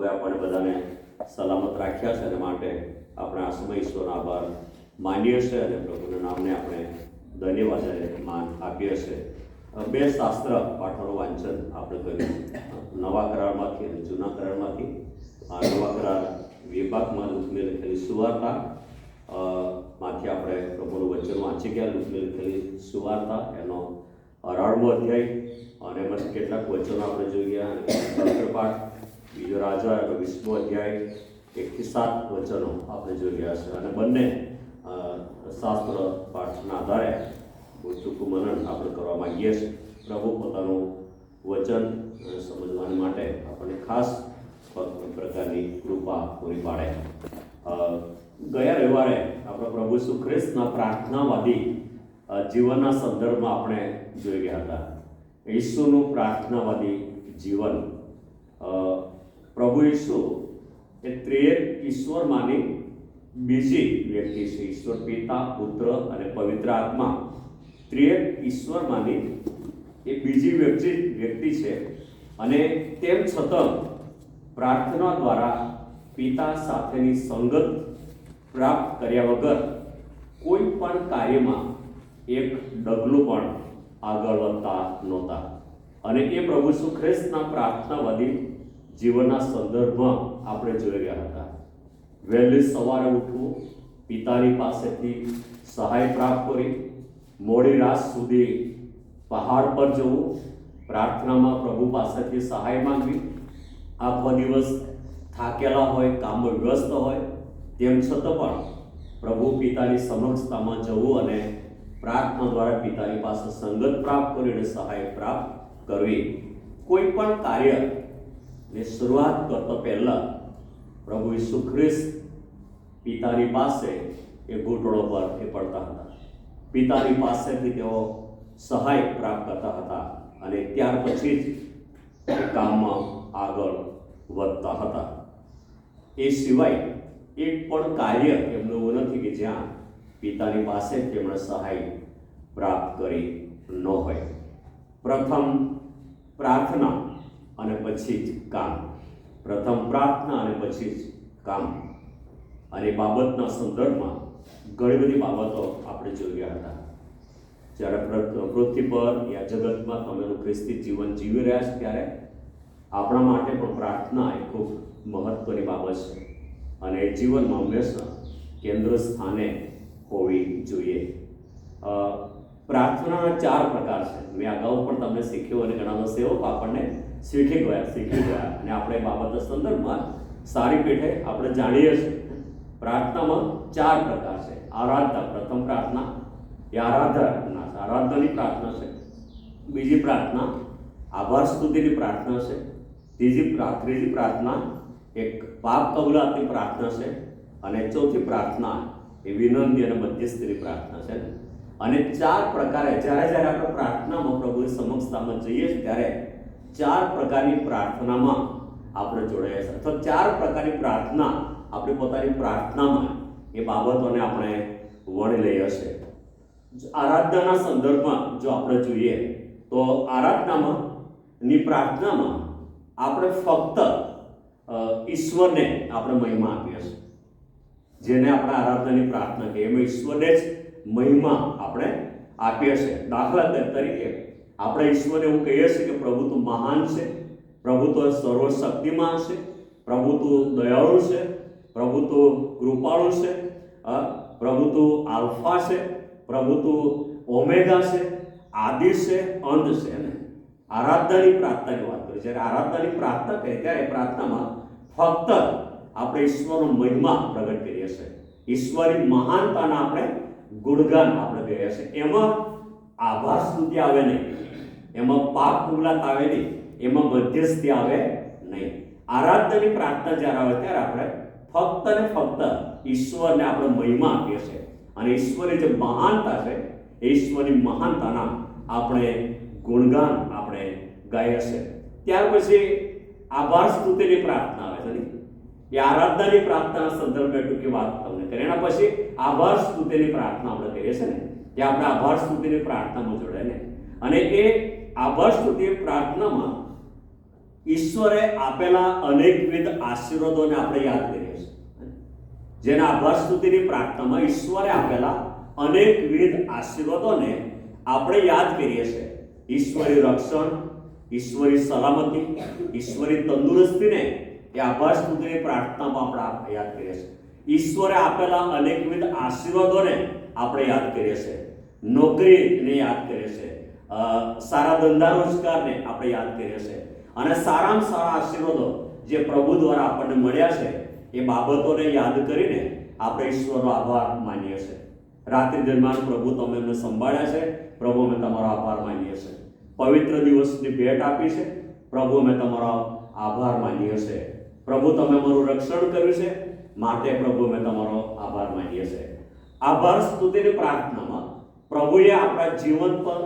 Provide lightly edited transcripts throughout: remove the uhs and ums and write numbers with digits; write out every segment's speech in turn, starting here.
આપણે બધાને સલામત રાખ્યા છે અને માટે આપણે આ સમય ઈશ્વરનો આભાર માનીએ છીએ અને પ્રભુના નામને આપણે ધન્યવાદ અને માન આપીએ છીએ. બે શાસ્ત્ર પાઠોનું વાંચન આપણે કર્યું નવા કરારમાંથી અને જૂના કરારમાંથી. આ નવા કરાર વિભાગમાં લુકને લખેલી સુવાર્તા માંથી આપણે પ્રભુનું વચન વાંચી ગયા. લુકને લખેલી સુવાર્તા એનો 18મો અધ્યાય અને એમાંથી કેટલાક વચનો આપણે જોઈ ગયા. અને પાઠ બીજો રાજા 20મો અધ્યાય 1 થી 7 વચનો આપણે જોઈ ગયા છે. અને બંને શાસ્ત્ર પાઠના આધારે ટૂંકું મનન આપણે કરવા માંગીએ છીએ. પ્રભુ પોતાનું વચન સમજવા માટે આપણને ખાસ પ્રકારની કૃપા પૂરી પાડે. ગયા રવિવારે આપણે પ્રભુ ઈસુ ખ્રિસ્તના પ્રાર્થનાવાદી જીવનના સંદર્ભમાં આપણે જોઈ ગયા હતા. ઈસુનું પ્રાર્થનાવાદી જીવન. પ્રભુ ઈસુ એ ત્રિએક ઈશ્વરમાંની બીજી વ્યક્તિ છે. ઈશ્વર પિતા, પુત્ર અને પવિત્ર આત્મા ત્રિએક ઈશ્વરમાંની એ બીજી વ્યક્તિ છે. અને તેમ છતાં પ્રાર્થના દ્વારા પિતા સાથેની સંગત પ્રાપ્ત કર્યા વગર કોઈ પણ કાર્યમાં એક ડગલું પણ આગળ વધતા નહોતા. અને એ પ્રભુ ઈસુ ખ્રિસ્તના પ્રાર્થનાવાદી જીવનના સંદર્ભમાં આપણે જોઈ રહ્યા હતા. વહેલી સવારે ઉઠવું, પિતાની પાસેથી સહાય પ્રાપ્ત કરી, મોડી રાત સુધી પહાડ પર જવું, પ્રાર્થનામાં પ્રભુ પાસેથી સહાય માંગવી. આખો દિવસ થાકેલા હોય, કામમાં વ્યસ્ત હોય, તેમ છતાં પણ પ્રભુ પિતાની સમક્ષતામાં જવું અને પ્રાર્થના દ્વારા પિતાની પાસે સંગત પ્રાપ્ત કરી અને સહાય પ્રાપ્ત કરવી. કોઈ પણ કાર્યની શરૂઆત કરતા પહેલા પ્રભુ ઈસુ ખ્રિસ્ત પિતાની પાસે એ ઘૂંટણો પર એ પડતા હતા. પિતાની પાસેથી તેઓ સહાય પ્રાપ્ત કરતા હતા અને ત્યાર પછી જ એ કામમાં આગળ વધતા હતા. એ સિવાય એક પણ કાર્ય એમનું એવું નથી કે જ્યાં પિતાની પાસે તેમણે સહાય પ્રાપ્ત કરી ન હોય. પ્રથમ પ્રાર્થના અને પછી જ કામ. પ્રથમ પ્રાર્થના અને પછી જ કામ. અને બાબતના સંદર્ભમાં ઘણી બધી બાબતો આપણે જોઈ ગયા હતા. જ્યારે પૃથ્વી પર યા જગતમાં તમે ખ્રિસ્તી જીવન જીવી રહ્યા છો ત્યારે આપણા માટે પણ પ્રાર્થના એ ખૂબ મહત્વની બાબત છે અને એ જીવનમાં હંમેશા કેન્દ્ર સ્થાને હોવી જોઈએ. પ્રાર્થનાના 4 પ્રકાર છે. મેં અગાઉ પણ તમને શીખ્યું અને ઘણા સેવકો આપણને શીખી ગયા અને આપણે બાબતના સંદર્ભમાં સારી પેઠે આપણે જાણીએ છીએ. પ્રાર્થનામાં 4 પ્રકાર છે. આરાધના, પ્રથમ પ્રાર્થના એ આરાધનાની પ્રાર્થના છે. બીજી પ્રાર્થના આભાર સ્તુતિની પ્રાર્થના છે. ત્રીજી પ્રાર્થના એક પાપ કબૂલાતની પ્રાર્થના છે. અને ચોથી પ્રાર્થના એ વિનંતી અને મધ્યસ્થીની પ્રાર્થના છે. અને 4 પ્રકારે જ્યારે આપણે પ્રાર્થનામાં પ્રભુની સમક્ષતામાં જઈએ છીએ ત્યારે 4 પ્રકારની પ્રાર્થનામાં આપણે જોડાયા છે. અથવા 4 પ્રકારની પ્રાર્થના આપણે પોતાની પ્રાર્થનામાં એ બાબતોને આપણે વણી લઈએ છીએ. આરાધનાના સંદર્ભમાં જો આપણે જોઈએ તો આરાધનાની પ્રાર્થનામાં આપણે ફક્ત ઈશ્વરને આપણે મહિમા આપીએ છીએ. જેને આપણે આરાધનાની પ્રાર્થના કહીએ એમાં ઈશ્વરને જ મહિમા આપણે આપીએ છીએ. દાખલા તરીકે આપણે ઈશ્વરને એવું કહીએ છીએ કે પ્રભુ તું મહાન છે, પ્રભુ તો સર્વશક્તિમાન છે, પ્રભુ તું દયાળુ છે, પ્રભુ તું કૃપાળુ છે, પ્રભુ તું આલ્ફા છે, પ્રભુ તું ઓમેગા છે, આદિ છે, અંત છે. ને આરાધનાની પ્રાર્થનાની વાત કરીએ, જ્યારે આરાધનાની પ્રાર્થના કરીએ ત્યારે પ્રાર્થનામાં ફક્ત આપણે ઈશ્વરનો મહિમા પ્રગટ કરીએ છીએ. ઈશ્વરની મહાનતાના આપણે ગુણગાન આપણે કહીએ છીએ. એમાં આભાર સ્તુતિ આવે નહીં, એમાં પાપ કબૂલાત આવે નહીં, એમાં મધ્યસ્થી આવે નહીં. આરાધનાની પ્રાર્થના જ્યારે આવે ત્યારે આપણે ફક્ત ને ફક્ત ઈશ્વરને આપણે મહિમા આપીએ છીએ અને ઈશ્વરની જે મહાનતા છે એ ઈશ્વરની મહાનતાના આપણે ગુણગાન આપણે ગાઈએ છીએ. ત્યાર પછી આભાર સ્તુતિની પ્રાર્થના આવે છે. એ આરાધનાની પ્રાર્થનાના સંદર્ભમાં ટૂંકી વાત તમને કરી. એના પછી આભાર સ્તુતિની પ્રાર્થના આપણે કરીએ છીએ ને કે આપણે આભાર સ્તુતિની પ્રાર્થનામાં જોડાય ને. અને એ આભાર સ્તુતિ પ્રાર્થનામાં ઈશ્વરે આપેલા અનેકવિધ આશીર્વાદોને આપણે યાદ કરીએ છીએ. જેના આભાર સ્તુતિની પ્રાર્થનામાં ઈશ્વરે આપેલા અનેકવિધ આશીર્વાદોને આપણે યાદ કરીએ છીએ. ઈશ્વરી રક્ષણ, ઈશ્વરી સલામતી, ઈશ્વરી તંદુરસ્તીને એ આભાર સ્તુતિની પ્રાર્થનામાં આપણે યાદ કરીએ છીએ. ઈશ્વરે આપેલા અનેકવિધ આશીર્વાદોને આપણે યાદ કરીએ છીએ. નોકરીને યાદ કરીએ છીએ, સારા ધંધા રોજગારને આપણે યાદ કરીએ છીએ, અને સારામાં સારા આશીર્વાદો જે પ્રભુ દ્વારા આપણને મળ્યા છે એ બાબતોને યાદ કરીને આપણે ઈશ્વરનો આભાર માનીએ છીએ. રાત્રિ દરમિયાન પ્રભુ તમે અમને સંભાળ્યા છે, પ્રભુ અમે તમારો આભાર માનીએ છીએ. પવિત્ર દિવસની ભેટ આપી છે, પ્રભુ અમે તમારો આભાર માનીએ છીએ. પ્રભુ તમે અમારું રક્ષણ કર્યું છે, માટે પ્રભુ અમે તમારો આભાર માનીએ છીએ. આભાર સ્તુતિની પ્રાર્થનામાં પ્રભુએ આપણા જીવન પર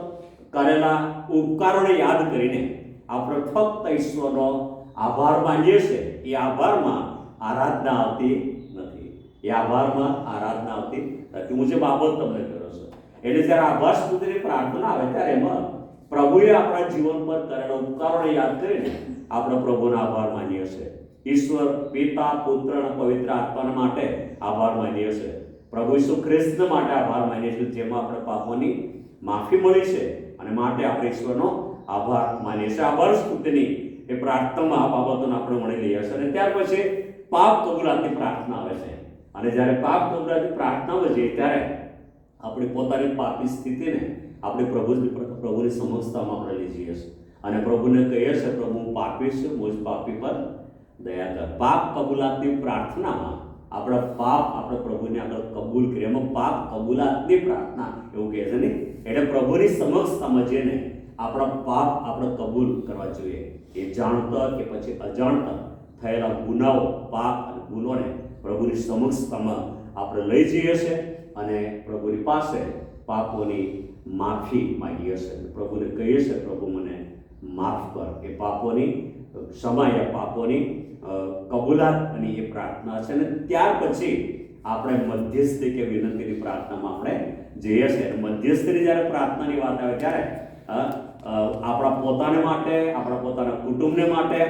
કરેલા ઉપકારોને યાદ કરીને આપણે ફક્ત ઈશ્વરનો આભાર માનીએ છીએ. એ આભારમાં આરાધના આવતી નથી. એ આભારમાં આરાધના આવતી નથી. હું જે બાબત તમને કર્યો છું, એટલે જ્યારે આભાર સ્તુતિની પ્રાર્થના આવે ત્યારે એમાં પ્રભુએ આપણા જીવન પર કરેલા ઉપકારોને યાદ કરીને આપણે પ્રભુનો આભાર માનીએ છીએ. ઈશ્વર પિતા, પુત્ર અને પવિત્ર આત્મા માટે આભાર માનીએ છીએ. પ્રભુ ઈસુ ખ્રિસ્ત માટે આભાર માનીએ છીએ, જેમાં આપણે પાપોની માફી મળી છે, અને માટે આપણે ઈશ્વરનો આભાર માનીએ છીએ. આભાર સ્તુતિની એ પ્રાર્થનામાં આ બાબતોને આપણે મળી લઈએ છીએ. અને ત્યાર પછી પાપ કબૂલાતની પ્રાર્થના આવે છે. અને જ્યારે પાપ કબૂલાતની પ્રાર્થના આવે છે ત્યારે આપણી પોતાની પાપી સ્થિતિને આપણે પ્રભુની સમક્ષતામાં આપણે લઈ જઈએ છીએ અને પ્રભુને કહીએ છીએ, પ્રભુ હું પાપી છું, મુજ પાપી પર દયા કર. પાપ કબૂલાતની પ્રાર્થનામાં આપણા પાપ આપણે પ્રભુને આગળ કબૂલ કરીએ. એમાં પાપ કબૂલાતની પ્રાર્થના એવું કહે છે ને, એટલે પ્રભુની સમક્ષતામાં જઈને આપણા પાપ આપણે કબૂલ કરવા જોઈએ. એ જાણતા કે પછી અજાણતા થયેલા ગુનાઓ, પાપ અને ભૂલોને પ્રભુની સમક્ષતામાં આપણે લઈ જઈએ છીએ અને પ્રભુની પાસે પાપોની માફી માંગીએ છીએ. પ્રભુને કહીએ છીએ, પ્રભુ મને માફ કર. એ પાપોની ક્ષમા, એ પાપોની કબૂલાતની એ પ્રાર્થના છે. અને ત્યાર પછી આપણે મધ્યસ્થી કે વિનંતીની પ્રાર્થનામાં આપણે જઈએ છીએ. મધ્યસ્થીની જ્યારે પ્રાર્થનાની વાત આવે ત્યારે આપણા પોતાને માટે, આપણા પોતાના કુટુંબને માટે,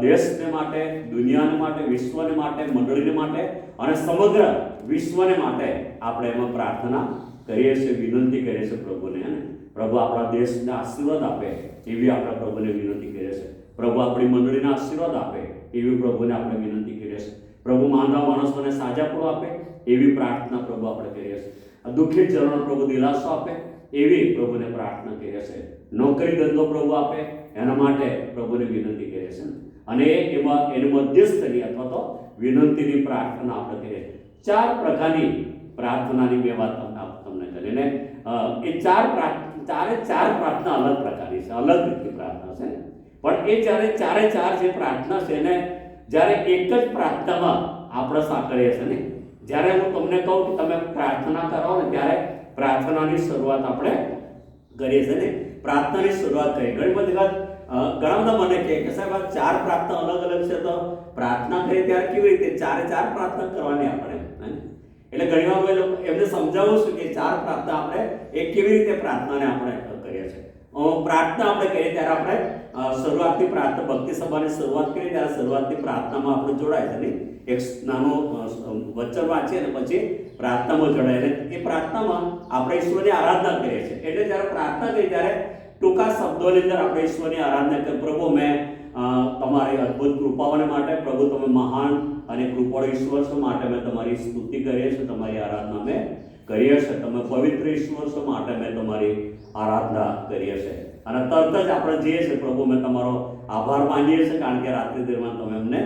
દેશને માટે, દુનિયાને માટે, વિશ્વને માટે, મંડળીને માટે અને સમગ્ર વિશ્વને માટે આપણે એમાં પ્રાર્થના કરીએ છીએ, વિનંતી કરીએ છીએ પ્રભુને. અને પ્રભુ આપણા દેશને આશીર્વાદ આપે એવી આપણે પ્રભુને વિનંતી કરીએ છીએ. પ્રભુ આપણી મંડળીને આશીર્વાદ આપે એવી પ્રભુને આપણે વિનંતી કરીએ છીએ. પ્રભુ માંદા માણસોને સાજાપણું આપે એવી પ્રાર્થના પ્રભુ આપણે કરીએ છીએ. દુઃખિત જનોને પ્રભુ દિલાસો આપે એવી પ્રભુને પ્રાર્થના કરીએ છીએ. નોકરી ધંધો પ્રભુ આપે એના માટે પ્રભુને વિનંતી કરીએ છીએ. અને એમાં એની મધ્યસ્થની અથવા તો વિનંતીની પ્રાર્થના આપણે કરીએ. 4 પ્રકારની પ્રાર્થનાની મેં વાત તમને કરી. અને એ ચારે ચાર પ્રાર્થના અલગ પ્રકારની છે, અલગ રીતની પ્રાર્થના છે. પણ એ ચારે ચાર જે પ્રાર્થના છે ને, જ્યારે એક જ પ્રાર્થનામાં આપણે સાંકળીએ છીએ ને, જ્યારે હું તમને કહું કે તમે પ્રાર્થના કરો ને ત્યારે પ્રાર્થનાની શરૂઆત આપણે કરીએ છીએ ને. પ્રાર્થનાની શરૂઆત કરી ઘણી બધી વાત ઘણા બધા મને કહે કે સાહેબ આ 4 પ્રાર્થના અલગ અલગ છે, તો પ્રાર્થના કરીએ ત્યારે કેવી રીતે ચારે ચાર પ્રાર્થના કરવાની આપણે? એટલે ઘણી વાર એમને સમજાવું છું કે 4 પ્રાર્થના આપણે એક કેવી રીતે પ્રાર્થનાને આપણે કરીએ છીએ. પ્રાર્થના આપણે કરીએ ત્યારે આપણે શરૂઆતની પ્રાર્થના, ભક્તિ સભાની શરૂઆત કરીએ ત્યારે શરૂઆતની પ્રાર્થનામાં આપણે જોડાય છે ને. એક નાનું વચન વાંચીએ અને પછી પ્રાર્થનામાં જોડાય. એટલે એ પ્રાર્થનામાં આપણે ઈશ્વરની આરાધના કરીએ છીએ. એટલે જ્યારે પ્રાર્થના કરીએ ત્યારે ટૂંકા શબ્દોની અંદર આપણે ઈશ્વરની આરાધના કરીએ. પ્રભુ મેં તમારી અદ્ભુત કૃપાઓને માટે, પ્રભુ તમે મહાન અને કૃપાળુ ઈશ્વર છો, માટે મેં તમારી સ્તુતિ કરીએ છીએ, તમારી આરાધના મેં કરીએ છીએ. તમે પવિત્ર ઈશ્વર છો, માટે મેં તમારી આરાધના કરીએ છીએ. અને તરત જ આપણે જઈએ છીએ, પ્રભુ મેં તમારો આભાર માનીએ છીએ, કારણ કે રાત્રિ દરમિયાન તમે અમને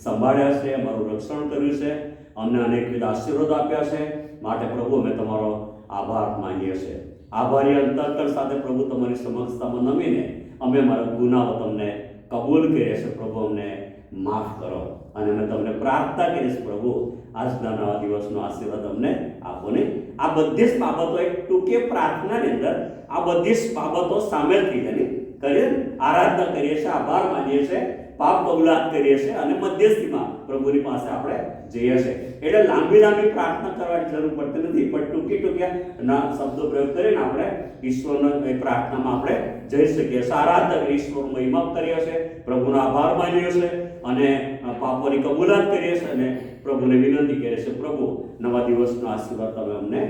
સંભાળ્યા છે, અમારું રક્ષણ કર્યું છે, અમને અનેકવિધ આશીર્વાદ આપ્યા છે, માટે પ્રભુ અમે તમારો આભાર માનીએ છીએ. આભારી અંતરકર સાથે પ્રભુ તમારી સમક્ષતામાં નમીને અમે અમારા ગુનાઓ તમને કબૂલ કરીએ છીએ. પ્રભુ અમને માફ કરો અને અમે તમને પ્રાર્થના કરીએ છીએ, પ્રભુ આજના નવા દિવસનો આશીર્વાદ અમને આપો ને. આ બધી જ બાબતો એક ટૂંકી પ્રાર્થનાની અંદર આ બધી જ બાબતો સામેલ થઈ જાય કરીએ, આરાધના કરીએ છીએ, આભાર માનીએ છીએ, પાપ કબૂલાત કરીએ છીએ અને મધ્યસ્થીમાં પ્રભુની પાસે આપણે જઈએ છીએ. એટલે લાંબી પ્રાર્થના કરવાની જરૂર પડતી નથી, પણ ટૂંકી શબ્દો પ્રયોગ કરીને આપણે ઈશ્વરનો એ પ્રાર્થનામાં આપણે જઈ શકીએ. સારા તક ઈશ્વર મહિમા કરીએ છીએ, પ્રભુનો આભાર માનીએ છીએ અને પાપોની કબૂલાત કરીએ છીએ અને પ્રભુને વિનંતી કરીએ છીએ, પ્રભુ નવા દિવસનો આશીર્વાદ તમે અમને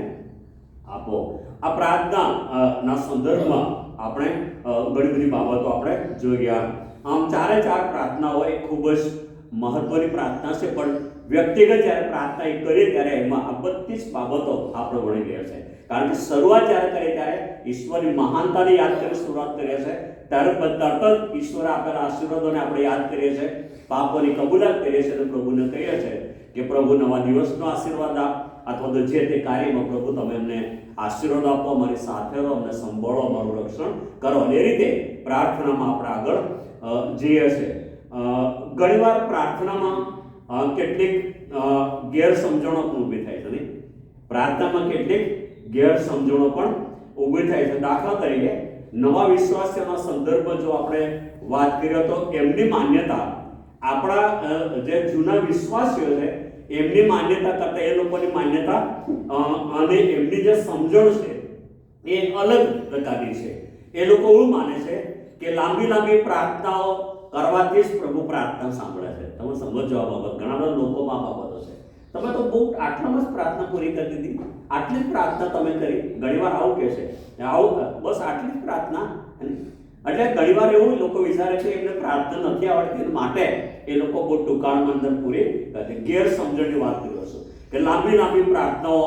આપો. આ પ્રાર્થના ના સંદર્ભમાં આપણે ઘણી બધી બાબતો આપણે જોઈ ગયા. આમ ચારે ચાર પ્રાર્થનાઓ એ ખૂબ જ મહત્વની પ્રાર્થના છે, પણ વ્યક્તિગત જ્યારે પ્રાર્થના કરીએ ત્યારે એમાં આ બધી જ બાબતો આપણે ભણી ગયા છે. કારણ કે શરૂઆત જ્યારે કરીએ ત્યારે ઈશ્વરની મહાનતાને યાદ કરી શરૂઆત કરીએ છીએ, ત્યારે તરત જ ઈશ્વરે આપેલા આશીર્વાદોને આપણે યાદ કરીએ છીએ, પાપોની કબૂલાત કરીએ છીએ અને પ્રભુને કહીએ છીએ કે પ્રભુ નવા દિવસનો આશીર્વાદ આપ, અથવા તો જે તે કાર્યમાં પ્રભુ તમે એમને આશીર્વાદ આપો, અમારી સાથે રહો, અમને સંભાળો, અમારું રક્ષણ કરો. અને એ રીતે પ્રાર્થનામાં આપણે આગળ જઈએ છીએ. ઘણીવાર પ્રાર્થનામાં કેટલીક ગેરસમજણો પણ ઊભી થાય છે નહીં? પ્રાર્થનામાં કેટલીક ગેરસમજણો પણ ઊભી થાય છે. દાખલા તરીકે નવા વિશ્વાસીઓના સંદર્ભમાં જો આપણે વાત કરીએ તો એમની માન્યતા આપણા જે જૂના વિશ્વાસીઓ છે એમની માન્યતા કરતાં એ લોકોની માન્યતા અને એમની જે સમજણ છે એ અલગ પ્રકારની છે. એ લોકો એવું માને છે કે લાંબી પ્રાર્થનાઓ કરવાથી જ પ્રભુ પ્રાર્થના સાંભળે છે. તમે સમજો આ બાબત. ઘણા બધા લોકોમાં આ બાબતો છે. તમે તો બહુ આટલામાં જ પ્રાર્થના પૂરી કરી દીધી, આટલી જ પ્રાર્થના તમે કરી. ઘણીવાર આવું કહે છે, આવું બસ આટલી જ પ્રાર્થના. એટલે ઘણીવાર એવું લોકો વિચારે છે એમને પ્રાર્થના નથી આવડતી, માટે એ લોકો બહુ ટૂંકાણમાં અંદર પૂરી કરે. ગેરસમજણની વાત કર્યો છું કે લાંબી પ્રાર્થનાઓ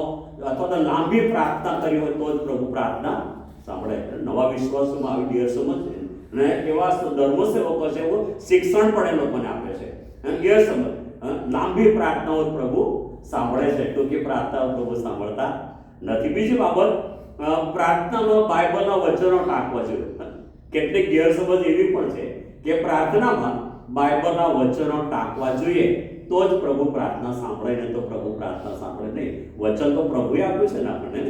અથવા તો લાંબી પ્રાર્થના કરી હોય તો જ પ્રભુ પ્રાર્થના સાંભળે. નવા વિશ્વાસોમાં આવી ગેરસમજ છે અને એવા ધર્મસેવકો છે એવું શિક્ષણ પણ એ લોકોને આપે છે. ગેરસમજ, લાંબી પ્રાર્થનાઓ પ્રભુ સાંભળે છે, ટૂંકી પ્રાર્થનાઓ પ્રભુ સાંભળતા નથી. બીજી બાબત, પ્રાર્થનામાં બાઇબલના વચનો ટાંકવા જોઈએ. કેટલીક ગેરસમજ એવી પણ છે કે પ્રાર્થનામાં બાઇબલના વચનો ટાંકવા જોઈએ તો જ પ્રભુ પ્રાર્થના સાંભળે, ને તો પ્રભુ પ્રાર્થના સાંભળે નહીં. વચન તો પ્રભુએ આપ્યું છે ને આપણને,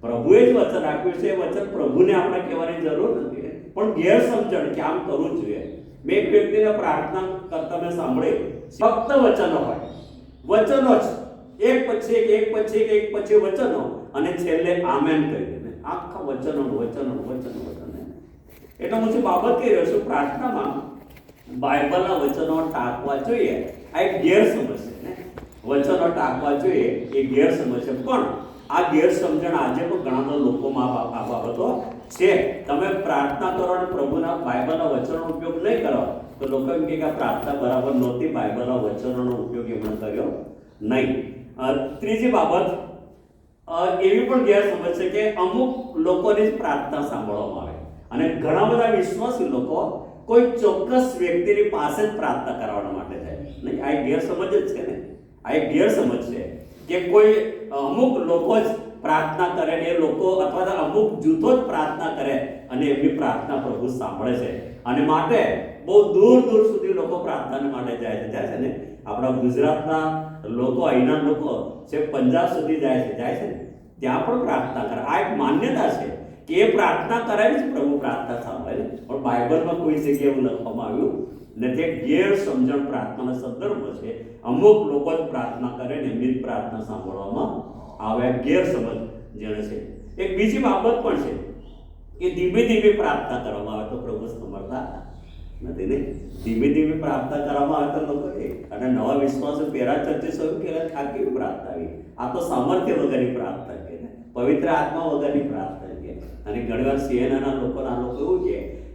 પ્રભુએ જ વચન આપ્યું છે. વચન પ્રભુને આપણે કહેવાની જરૂર નથી, પણ ગેરસમજણ કે આમ કરવું જ જોઈએ. મેં એક વ્યક્તિને પ્રાર્થના કરતા મેં સાંભળી, ફક્ત વચનો હોય, વચનો જ એક પછી વચનો, અને છેલ્લે આમેન કહી દે. આખા વચનો. એટલે હું જે બાબત કહી રહ્યો છું, પ્રાર્થનામાં બાઇબલના વચનો ટાંકવા જોઈએ, આ એક ગેરસમજ છે. વચનો ટાંકવા જોઈએ એ ગેરસમજ છે, પણ આ ગેરસમજણ આજે પણ ઘણા બધા લોકોમાં આ બાબતો છે. તમે પ્રાર્થના કરો અને પ્રભુના બાઇબલના વચનોનો ઉપયોગ નહીં કરો તો લોકો એમ કે આ પ્રાર્થના બરાબર નહોતી, બાઇબલના વચનોનો ઉપયોગ એમણે કર્યો નહીં. ત્રીજી બાબત, એવી પણ ગેરસમજ છે કે અમુક લોકોની જ પ્રાર્થના સાંભળવામાં આવે અને ઘણા બધા વિશ્વાસી લોકો કોઈ ચોક્કસ વ્યક્તિની પાસે જ પ્રાર્થના કરવા માટે જાય નહીં. આ એક ગેરસમજ જ છે ને. આ એક ગેરસમજ છે કે કોઈ અમુક લોકો જ પ્રાર્થના કરે ને એ લોકો અથવા તો અમુક જૂથો જ પ્રાર્થના કરે અને એમની પ્રાર્થના પ્રભુ સાંભળે છે, અને માટે બહુ દૂર સુધી લોકો પ્રાર્થના માટે જાય છે ને. આપણા ગુજરાતના લોકો, અહીંના લોકો છે પંજાબ સુધી જાય છે ને, ત્યાં પણ પ્રાર્થના કરે. આ એક માન્યતા છે કે એ પ્રાર્થના કરાય છે પ્રભુ પ્રાર્થના સાંભળે. પણ બાઇબલમાં કોઈ જગ્યાએ એવું લખવામાં આવ્યું નથી. ગેરસમજણ પ્રાર્થનાના સંદર્ભ છે. અમુક લોકો જ પ્રાર્થના કરે ને એમની જ પ્રાર્થના સાંભળવામાં આવે. ગેરસમજ જેને છે. એક બીજી બાબત પણ છે કે ધીમે પ્રાર્થના કરવામાં આવે તો પ્રભુ સાંભળતા નથી ને. ધીમે પ્રાર્થના કરવામાં આવે તો લોકો અને નવા વિશ્વાસો પહેલા ચર્ચે શરૂ કર્યા, આ કેવી પ્રાર્થના આવી? આ તો સામર્થ્ય વગરની પ્રાર્થના કે પવિત્ર આત્મા વગરની પ્રાર્થના કે. અને ઘણીવાર સીએનઆના લોકો એવું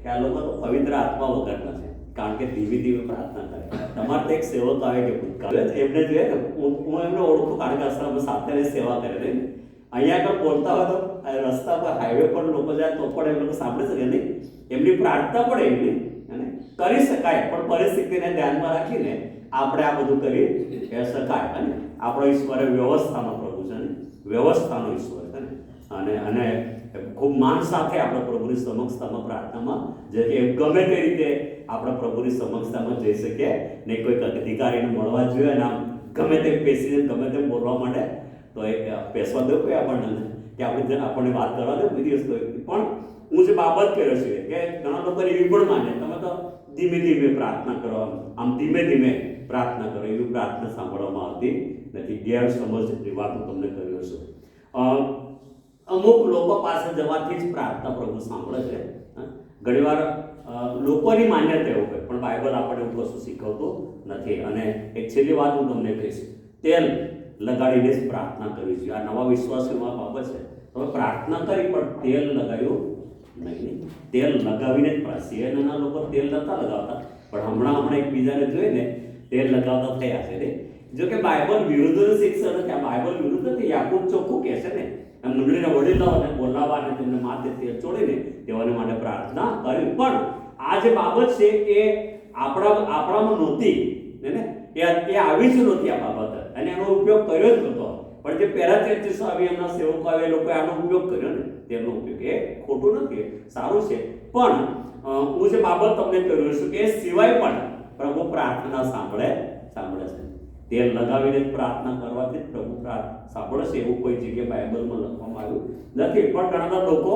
કે આ લોકો તો પવિત્ર આત્મા વગરના છે, કારણ કે ધીમે પ્રાર્થના કરે. તમારે તો એક સેવક આવે કે ભૂતકાળ એમને જોઈએ ને, હું એમને ઓળખું કારણ કે અસર સાથે સેવા કરે ને. અહીંયા આગળ બોલતા હોય તો રસ્તા પર હાઈવે પર લોકો જાય તો પણ એ લોકો સાંભળી શકે નહીં. એમની પ્રાર્થના પણ એમની કરી શકાય, પણ પરિસ્થિતિને ધ્યાનમાં રાખીને આપણે આ બધું કરી શકાય. અને આપણો ઈશ્વરે વ્યવસ્થાનો પ્રભુ છે ને, વ્યવસ્થાનો ઈશ્વર છે ને. અને ખૂબ માન સાથે આપણે પ્રભુની સમક્ષતામાં પ્રાર્થનામાં જે ગમે તે રીતે આપણે પ્રભુની સમક્ષતામાં જઈ શકીએ. ને કોઈક અધિકારીને મળવા જોઈએ અને આમ ગમે તે બેસીને ગમે તેમ બોલવા માંડે તો એ પેસવા દો કોઈ આપણને કે આપણને વાત કરવા દો કોઈ દિવસ. કોઈ પણ હું જે બાબત કર્યો છે કે ઘણા લોકો એવી પણ માને તમે તો ધીમે ધીમે પ્રાર્થના કરો, આમ ધીમે ધીમે પ્રાર્થના કરો, એવી પ્રાર્થના સાંભળવામાં આવતી નથી. ગેરસમજની વાત હું તમને કર્યો છું. અમુક લોકો પાસે જવાથી જ પ્રાર્થના પ્રભુ સાંભળે છે. ઘણીવાર લોકોની માન્યતા એવું હોય, પણ બાઇબલ આપણે એવું કશું શીખવતું નથી. અને એક છેલ્લી વાત હું તમને કહીશ, તેલ લગાડીને જ પ્રાર્થના કરવી જોઈએ. આ નવા વિશ્વાસીમાં બાબત છે. તમે પ્રાર્થના કરી પણ તેલ લગાવ્યું નહીં. તેલ લગાવીને જ સિંહના લોકો તેલ નતા લગાવતા, પણ હમણાં એકબીજાને જોઈને તેલ લગાવતા થયા છે. જો કે બાઇબલ વિરુદ્ધ શિક્ષણ નથી, આ બાઇબલ વિરુદ્ધ નથી. યાકૂબ ચોખ્ખું કહે છે ને, મંડળીના વડીલોને બોલાવવા અને તેમને માથે તેલ ચોડીને તેઓને માટે પ્રાર્થના કરી. પણ આ જે બાબત છે એ આપણામાં નહોતી ને, એ આવી જ નહોતી આ બાબત, અને એનો ઉપયોગ કર્યો જ નહોતો. પણ જે પેરાચર્ચિસો આવી, એમના સેવકો આવે, એ લોકોએ આનો ઉપયોગ કર્યો ને, તેનો ઉપયોગ એ ખોટું નથી, સારું છે. પણ હું જે બાબત તમને કર્યું છું કે એ સિવાય પણ પ્રભુ પ્રાર્થના સાંભળે છે. તેલ લગાવીને જ પ્રાર્થના કરવાથી જ પ્રભુ સાંભળે છે, એવું કોઈ જગ્યાએ બાઇબલમાં લખવામાં આવ્યું નથી. પણ ઘણા બધા લોકો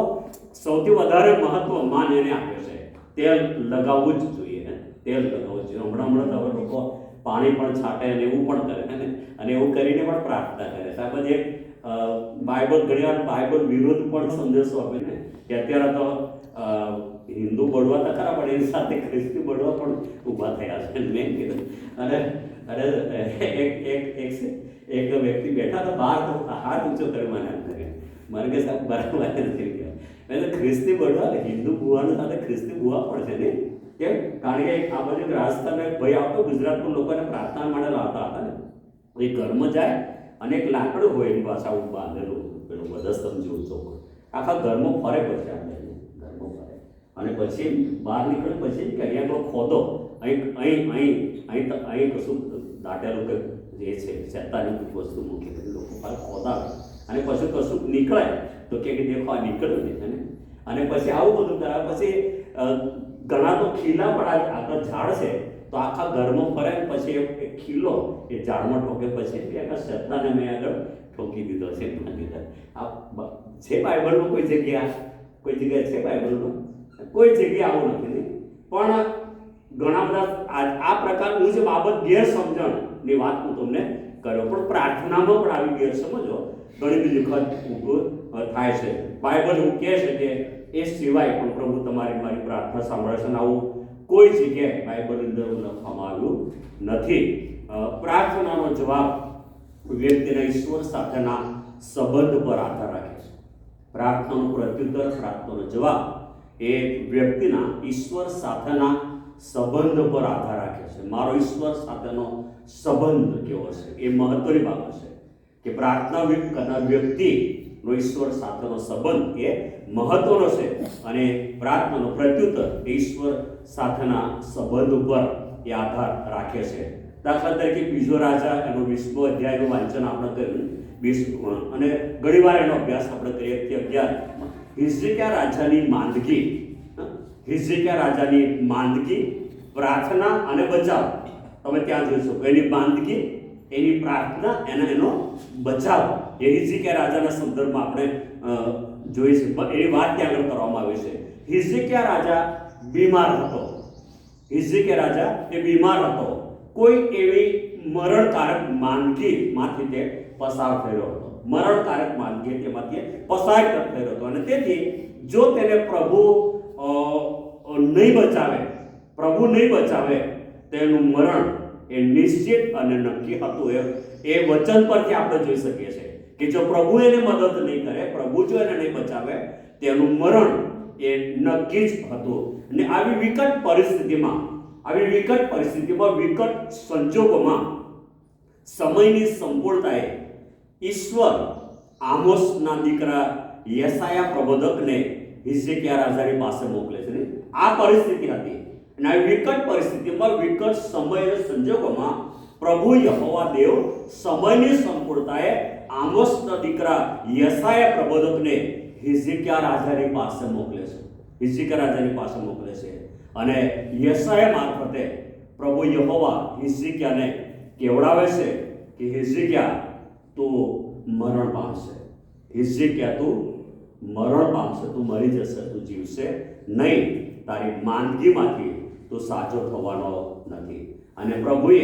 સૌથી વધારે મહત્વ માન એને આપે છે, તેલ લગાવવું જ જોઈએ. તેલ લગાવવું જોઈએ. હમણાં તો લોકો પાણી પણ છાંટે અને એવું પણ કરે ને, અને એવું કરીને પણ પ્રાર્થના કરે છે. આ બધી બાઇબલ ઘણીવાર બાઇબલ વિરુદ્ધ પણ સંદેશો આપે ને, કે અત્યારે તો હિન્દુ બળવા તો ખરા, પણ એની સાથે ખ્રિસ્તી બળવા પણ ઊભા થયા છે. મેં કીધું એક વ્યક્તિ બેઠા તો બહાર, તો હાથ ઊંચો કરી મને કે સાહેબ બરાબર નથી ગયા. મેં તો ખ્રિસ્તી બળવા, હિન્દુ બુવાનો સાથે ખ્રિસ્તી બુવા પણ છે ને. કેમ? કારણ કે આ બાજુ રાજસ્થાન એક ભાઈ આવતો, ગુજરાતમાં લોકોને પ્રાર્થના માટે લાવતા હતા ને, એ ઘરમાં જાય અને એક લાકડું હોય એની પાસે આવું બાંધેલું, પેલું વધસ્તંભ જેવું ચોખ્ખું, આખા ઘરમાં ફરે. પછી આપણે ઘરમાં ફરે અને પછી બહાર નીકળે, પછી કે અહીંયા આપણો ખોદો, અહીં કશું દાટેલું કે જે છે શેતાની વસ્તુ મૂકી, લોકો ખાલી ખોદાવે અને પછી કશું નીકળે તો કે દેખો આ નીકળ્યું ને. અને પછી આવું બધું કરાવે. પછી ઘણા તો ખીલા પણ આગળ ઝાડ છે તો આખા ઘરમાં ફરે, પછી એક ખીલો એ ઝાડમાં ઠોકે, પછી આખા શેતાને મેં આગળ ઠોકી દીધો છે. આ છે બાઇબલમાં કોઈ જગ્યાએ છે બાઇબલમાં? કોઈ જગ્યાએ આવું નથી. પણ ઘણા બધા આ પ્રકારની જે બાબત ગેરસમજણની વાત હું તમને કર્યો, પણ પ્રાર્થનામાં પણ આવી ગેરસમજો ઘણી બધી વખત થાય છે. બાઇબલ એવું કહે છે કે એ સિવાય પણ પ્રભુ તમારી મારી પ્રાર્થના સાંભળે છે. આવું કોઈ જગ્યાએ બાઇબલની અંદર લખવામાં આવ્યું નથી. પ્રાર્થનાનો જવાબ વ્યક્તિના ઈશ્વર સાથેના સંબંધ પર આધાર રાખે છે. પ્રાર્થનાનું પ્રત્યુત્તર, પ્રાર્થનાનો જવાબ એ વ્યક્તિના ઈશ્વર સાથેના સંબંધ પર આધાર રાખે છે. મારો ઈશ્વર સાથેનો સંબંધ કેવો છે, એ મહત્વની બાબત છે. કે પ્રાર્થના કરનાર વ્યક્તિનો ઈશ્વર સાથેનો સંબંધ એ મહત્વનો છે. અને પ્રાર્થનાનો પ્રત્યુત્તર ઈશ્વર સાથેના સંબંધ ઉપર એ આધાર રાખે છે. દાખલા તરીકે બીજો રાજા એનો 20મો અધ્યાયનું વાંચન આપણે કર્યું, 20 અને ઘણી વાર એનો અભ્યાસ આપણે કરીએ. 11 હિઝકિયા રાજાની માંદગી, પ્રાર્થના અને બચાવ. તમે ત્યાં જોઈ શકો એની માંદગી, એની પ્રાર્થના, એનો બચાવ એ હિઝકિયા રાજાના સંદર્ભમાં આપણે જોઈશું. એની વાત ત્યાં આગળ કરવામાં આવી છે. હિઝકિયા રાજા બીમાર હતો. કોઈ એવી મરણકારક માંદગીમાંથી તે પસાર થયો હતો. મરણકારક માંદગી તેમાંથી પસાર થયો હતો. અને તેથી જો તેને પ્રભુ નહીં બચાવે તેનું મરણ એ નિશ્ચિત અને નક્કી હતું. એ વચન પરથી આપણે જોઈ શકીએ છીએ કે જો પ્રભુ એને મદદ નહીં કરે, પ્રભુ જો એને નહીં બચાવે, તેનું મરણ એ નક્કી જ હતું. અને આવી વિકટ પરિસ્થિતિમાં, વિકટ સંજોગોમાં, સમયની સંપૂર્ણતાએ ઈશ્વર આમોસના દીકરા યશાયા પ્રબોધકને હિઝકિયા રાજાની પાસે મોકલે છે. આ પરિસ્થિતિ હતી. અને આ વિકટ પરિસ્થિતિમાં, વિકટ સમય અને સંજોગોમાં પ્રભુ યહોવા દેવ સમયની સંપૂર્ણતાએ આમોસના દીકરા યશાયા પ્રબોધકને હિઝકિયા રાજાની પાસે મોકલે છે. અને યશાયા મારફતે પ્રભુ યહોવા હિઝકિયાને કેવડાવે છે કે હિઝકિયા તું મરણ પામશે. તું મરી જશે, તું જીવશે નહીં. તારી માંદગીમાંથી તું સાચો થવાનો નથી. અને પ્રભુએ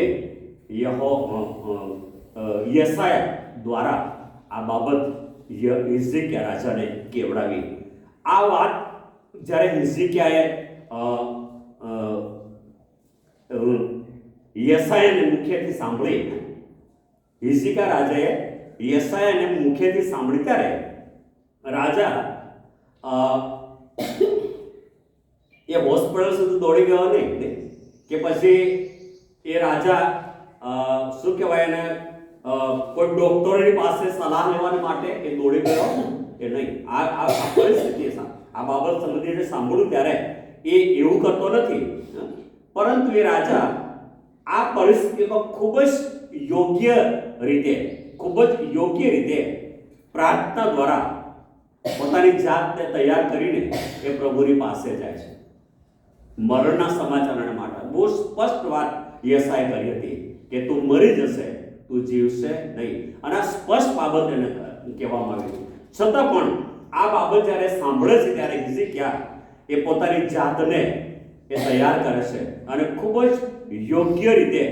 યશાયા દ્વારા આ બાબત હિઝકિયા રાજાને કેવડાવી. આ વાત જ્યારે હિઝકિયાએ યશાયાને મુખેથી સાંભળી, હિઝકિયા રાજાએ યશાયાને મુખેથી સાંભળી ત્યારે રાજા એ હોસ્પિટલ સુધી દોડી ગયો નહીં કે પછી એ રાજા શું કહેવાય એને કોઈ ડોક્ટરની પાસે સલાહ લેવા માટે એ દોડી ગયો એ નહીં. આ પરિસ્થિતિ આ બાબત સંબંધીને સાંભળ્યું ત્યારે એ એવું કરતો નથી, પરંતુ એ રાજા આ પરિસ્થિતિમાં ખૂબ જ યોગ્ય રીતે પ્રાર્થના દ્વારા પોતાની જાતને તૈયાર કરીને એ પ્રભુની પાસે જાય છે. મરણના સમાચાર માટે બહુ સ્પષ્ટ વાત યશાયાએ કરી હતી કે તું મરી જશે, તું જીવશે નહીં. અને આ સ્પષ્ટ બાબત એને કહેવામાં આવી. છતાં પણ આ બાબત જ્યારે સાંભળે છે ત્યારે હિઝકિયા એ પોતાની જાતને એ તૈયાર કરે છે અને ખૂબ જ યોગ્ય રીતે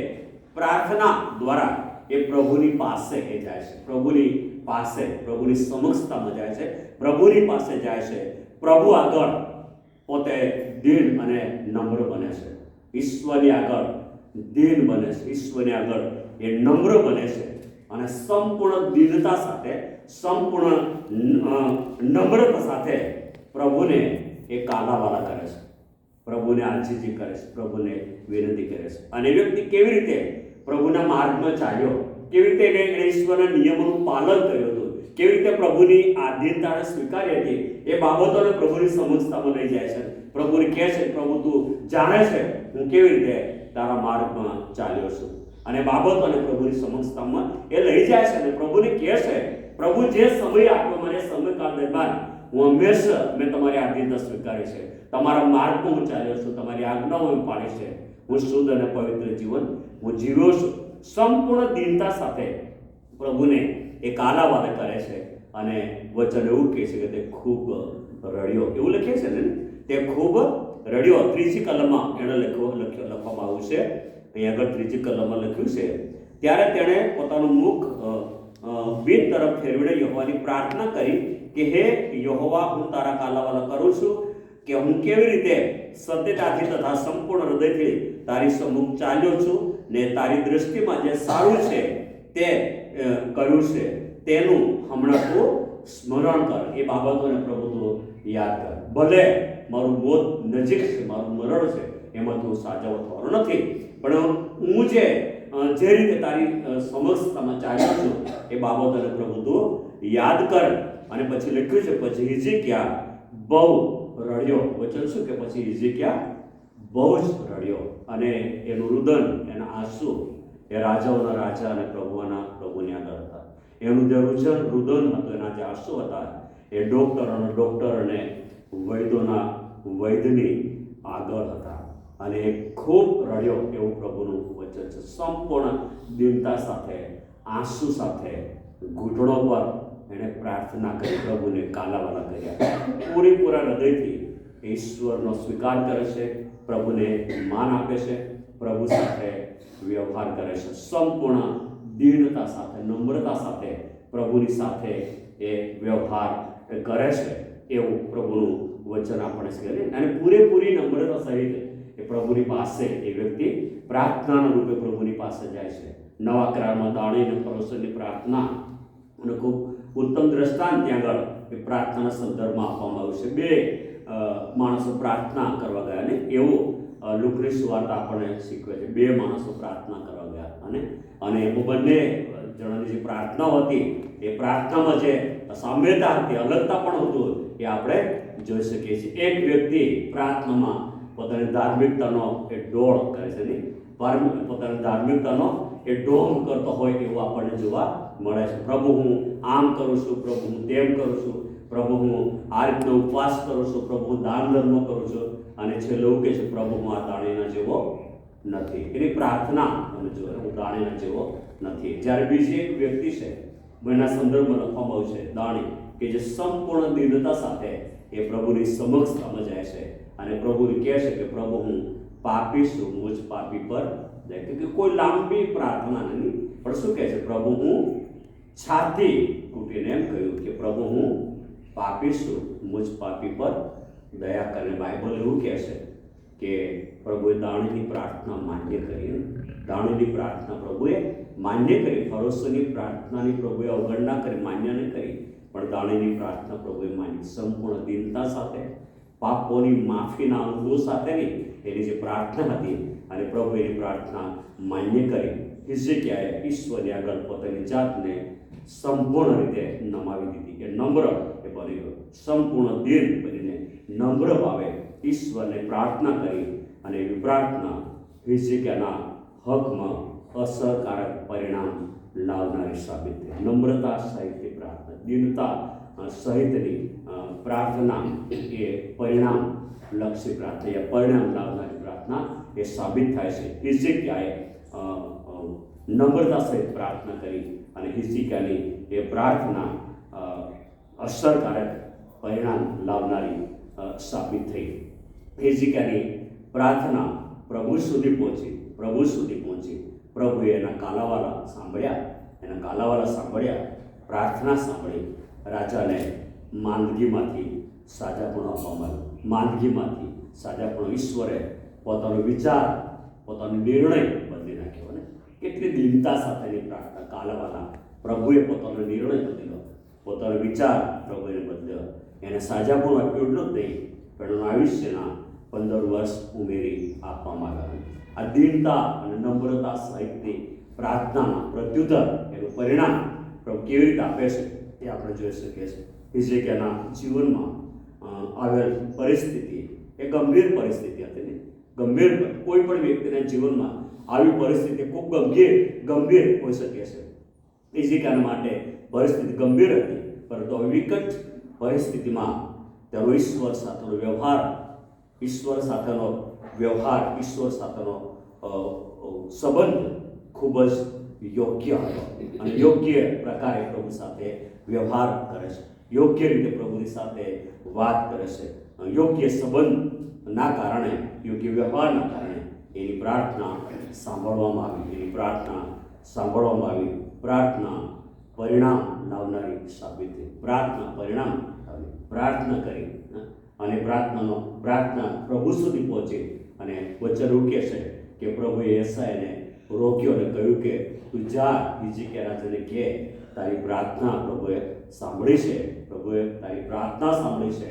પ્રાર્થના દ્વારા એ પ્રભુની પાસે એ જાય છે. પ્રભુની સમક્ષતામાં જાય છે, પ્રભુની પાસે જાય છે. પ્રભુ આગળ પોતે દીન અને નમ્ર બને છે. ઈશ્વરની આગળ દીન બને છે, ઈશ્વરની આગળ એ નમ્ર બને છે અને સંપૂર્ણ દીનતા સાથે, સંપૂર્ણ નમ્રતા સાથે પ્રભુને એ કાલાવાલા કરે છે, પ્રભુને આજીજી કરે છે, પ્રભુને વિનંતી કરે છે. અને વ્યક્તિ કેવી રીતે પ્રભુના માર્ગમાં ચાલ્યો, કેવી રીતે એને ઈશ્વરના નિયમોનું પાલન કર્યું હતું, કેવી રીતે પ્રભુની આધીનતાને સ્વીકારી હતી, એ બાબતોને પ્રભુની સમક્ષતામાં લઈ જાય છે. પ્રભુને કહે છે, પ્રભુ તું જાણે છે હું કેવી રીતે તારા માર્ગમાં ચાલ્યો છું. અને બાબતોને પ્રભુની સમક્ષતામાં એ લઈ જાય છે અને પ્રભુને કહે છે, પ્રભુ જે સમય આપ્યો મને, સમયકાળ દરમિયાન હું હંમેશા મેં તમારી આધીનતા સ્વીકારી છે, તમારા માર્ગમાં હું ચાલ્યો છું, તમારી આજ્ઞાઓ હું પાળી છે, હું શુદ્ધ અને પવિત્ર જીવન હું જીવ્યો છું. સંપૂર્ણ દીનતા સાથે પ્રભુને એ કાલાવાલે કરે છે અને વચન એવું કહે છે કે તે ખૂબ રડ્યો, એવું લખે છે ને, તે ખૂબ રડ્યો. ત્રીજી કલમમાં એને લખવામાં આવ્યું છે, અહીં આગળ ત્રીજી કલમમાં લખ્યું છે, ત્યારે તેણે પોતાનું મુખ બીજ તરફ ફેરવીને યહોવાની પ્રાર્થના કરી કે હે યહોવા, હું તારા કાલાવાલા કરું છું કે હું કેવી રીતે સત્યતાથી તથા સંપૂર્ણ હૃદયથી તારી સમ્મુખ ચાલ્યો છું ને તારી દ્રષ્ટિમાં જે સારું છે તે કર્યું છે તેનું હમણાં તું સ્મરણ કર. એ બાબતોને પ્રભુ તું યાદ કર. ભલે મારું મોત નજીક છે, મારું મરણ છે, એમાં તું સાચવો થવાનો નથી, પણ હું જે રીતે તારી સમક્ષતામાં ચાલ્યો છું એ બાબતોને પ્રભુ તું યાદ કર. અને પછી લખ્યું છે, પછી હિઝકિયા બહુ રડ્યો. વચન શું કે પછી હિઝકિયા બહુ જ રડ્યો અને એનું રુદન, એના આંસુ એ રાજાઓના રાજા અને પ્રભુની આગળ હતા. એનું જે રુદન હતું, એના જે આંસુ હતા એ ડોક્ટર અને વૈદ્યની આગળ હતા. અને એ ખૂબ રડ્યો એવું પ્રભુનું વચન છે. સંપૂર્ણ દીનતા સાથે, આંસુ સાથે, ઘૂંટણો પર એણે પ્રાર્થના કરી, પ્રભુને કાલાવાલા કર્યા. પૂરેપૂરા હૃદયથી ઈશ્વરનો સ્વીકાર કરે છે, પ્રભુને માન આપે છે, પ્રભુ સાથે વ્યવહાર કરે છે. સંપૂર્ણ દીનતા સાથે, નમ્રતા સાથે પ્રભુની સાથે એ વ્યવહાર કરે છે એવું પ્રભુનું વચન આપણે છે. અને પૂરેપૂરી નમ્રતા સહિત એ પ્રભુની પાસે એ વ્યક્તિ પ્રાર્થનાના રૂપે પ્રભુની પાસે જાય છે. નવા કરારમાં દાણી અને પરોસની પ્રાર્થના અને ખૂબ ઉત્તમ દ્રષ્ટાંત ત્યાં આગળ એ પ્રાર્થનાના સંદર્ભમાં આપવામાં આવ્યું છે. બે માણસો પ્રાર્થના કરવા ગયા અને એવું લુકની સુવાર્તા આપણને શીખવે છે. બે માણસો પ્રાર્થના કરવા ગયા અને એમાં બંને જણાની જે પ્રાર્થનાઓ હતી એ પ્રાર્થનામાં જે સામ્યતા હતી, અલગતા પણ હતું, એ આપણે જોઈ શકીએ છીએ. એક વ્યક્તિ પ્રાર્થનામાં પોતાની ધાર્મિકતાનો એ ડોળ કરે છે, નહીં પોતાની ધાર્મિકતાનો એ ડોંગ કરતો હોય એવું આપણને જોવા મળે છે. પ્રભુ હું આમ કરું છું, પ્રભુ હું તેમ કરું છું, પ્રભુ હું આ રીતનો ઉપવાસ કરું છું, પ્રભુ હું દાન ધર્મ કરું છું, અને છેલ્લે એવું કહે છે પ્રભુ હું આ દાણીના જેવો નથી. એની પ્રાર્થના મને જોવે, હું દાણીના જેવો નથી. જ્યારે બીજી એક વ્યક્તિ છે, એના સંદર્ભમાં લખવામાં આવ્યું છે દાણી, કે જે સંપૂર્ણ દીનતા સાથે એ પ્રભુની સમક્ષતામાં જાય છે અને પ્રભુને કહે છે કે પ્રભુ હું પાપી છું, મુજ પાપી પર દયા. કે કોઈ લાંબી પ્રાર્થના નહીં, પણ શું કહે છે? પ્રભુ હું છાતી તૂટીને એમ કહ્યું કે પ્રભુ હું પાપી છું, મુજ પાપી પર દયા કરીને. બાઇબલ એવું કહે છે કે પ્રભુએ દાણીની પ્રાર્થના માન્ય કરી. દાણીની પ્રાર્થના પ્રભુએ માન્ય કરી. ફરોશોની પ્રાર્થનાની પ્રભુએ અવગણના કરી, માન્ય નહીં કરી, પણ દાણીની પ્રાર્થના પ્રભુએ માની. સંપૂર્ણ દીનતા સાથે, પાપોની માફીના અનુભવ સાથેની એની જે પ્રાર્થના હતી, અને પ્રભુ એની પ્રાર્થના માન્ય કરી. હિઝકિયાએ ઈશ્વરની આગળ પોતાની જાતને સંપૂર્ણ રીતે નમાવી દીધી, કે નમ્ર એ બની ગયો. સંપૂર્ણ દિન બનીને નમ્ર ભાવે ઈશ્વરને પ્રાર્થના કરી, અને એવી પ્રાર્થના હિઝકિયાના હકમાં અસરકારક પરિણામ લાવનારી સાબિત થઈ. નમ્રતા સહિતની પ્રાર્થના, દીનતા સહિતની પ્રાર્થના એ પરિણામ લક્ષી પ્રાર્થના, એ પરિણામ લાવનારી પ્રાર્થના એ સાબિત થાય છે. હિઝકિયાએ નમ્રતા સહિત પ્રાર્થના કરી, અને હિઝકિયાની એ પ્રાર્થના અસરકારક પરિણામ લાવનારી સાબિત થઈ. હિઝકિયાની પ્રાર્થના પ્રભુ સુધી પહોંચી. પ્રભુએ એના કાલાવાલા સાંભળ્યા, પ્રાર્થના સાંભળી. રાજાને માંદગીમાંથી સાજાપણું આપવામાં આવ્યું. માંદગીમાંથી સાજાપણું. ઈશ્વરે પોતાનો વિચાર, પોતાનો નિર્ણય બદલી નાખ્યો. અને કેટલી દીનતા સાથેની પ્રાર્થના. કાલાવાલા પ્રભુએ પોતાનો નિર્ણય બદલ્યો, પોતાનો વિચાર પ્રભુએ બદલ્યો. એને સાજાપણું આપ્યું એટલું જ નહીં, પણ એનું આયુષ્યના 15 વર્ષ ઉમેરી આપવામાં આવ્યા. આ દીનતા અને નમ્રતા સહિતની પ્રાર્થનાના પ્રત્યુત્તર, એનું પરિણામ પ્રભુ કેવી રીતે આપે છે એ આપણે જોઈ શકીએ છીએ. હિઝકિયાના જીવનમાં આવેલ પરિસ્થિતિ એ ગંભીર પરિસ્થિતિ હતી ને. ગંભીર, કોઈ પણ વ્યક્તિના જીવનમાં આવી પરિસ્થિતિ ખૂબ ગંભીર હોઈ શકે છે. હિઝકિયાના માટે પરિસ્થિતિ ગંભીર હતી, પરંતુ વિકટ પરિસ્થિતિમાં તેનો ઈશ્વર સાથેનો સંબંધ ખૂબ જ યોગ્ય હતો, અને યોગ્ય પ્રકારે પ્રભુ સાથે વ્યવહાર કરે છે, યોગ્ય રીતે પ્રભુની સાથે વાત કરે છે. યોગ્ય સંબંધના કારણે, યોગ્ય વ્યવહારના કારણે એની પ્રાર્થના સાંભળવામાં આવી. પ્રાર્થના પરિણામ લાવનારી સાબિત થઈ. પ્રાર્થના કરી, અને પ્રાર્થના પ્રભુ સુધી પહોંચી. અને વચન રૂકે છે કે પ્રભુએ યશાયાને રોક્યો અને કહ્યું કે તું જા, હિઝકિયા રાજાને કહે તારી પ્રાર્થના પ્રભુએ સાંભળી છે.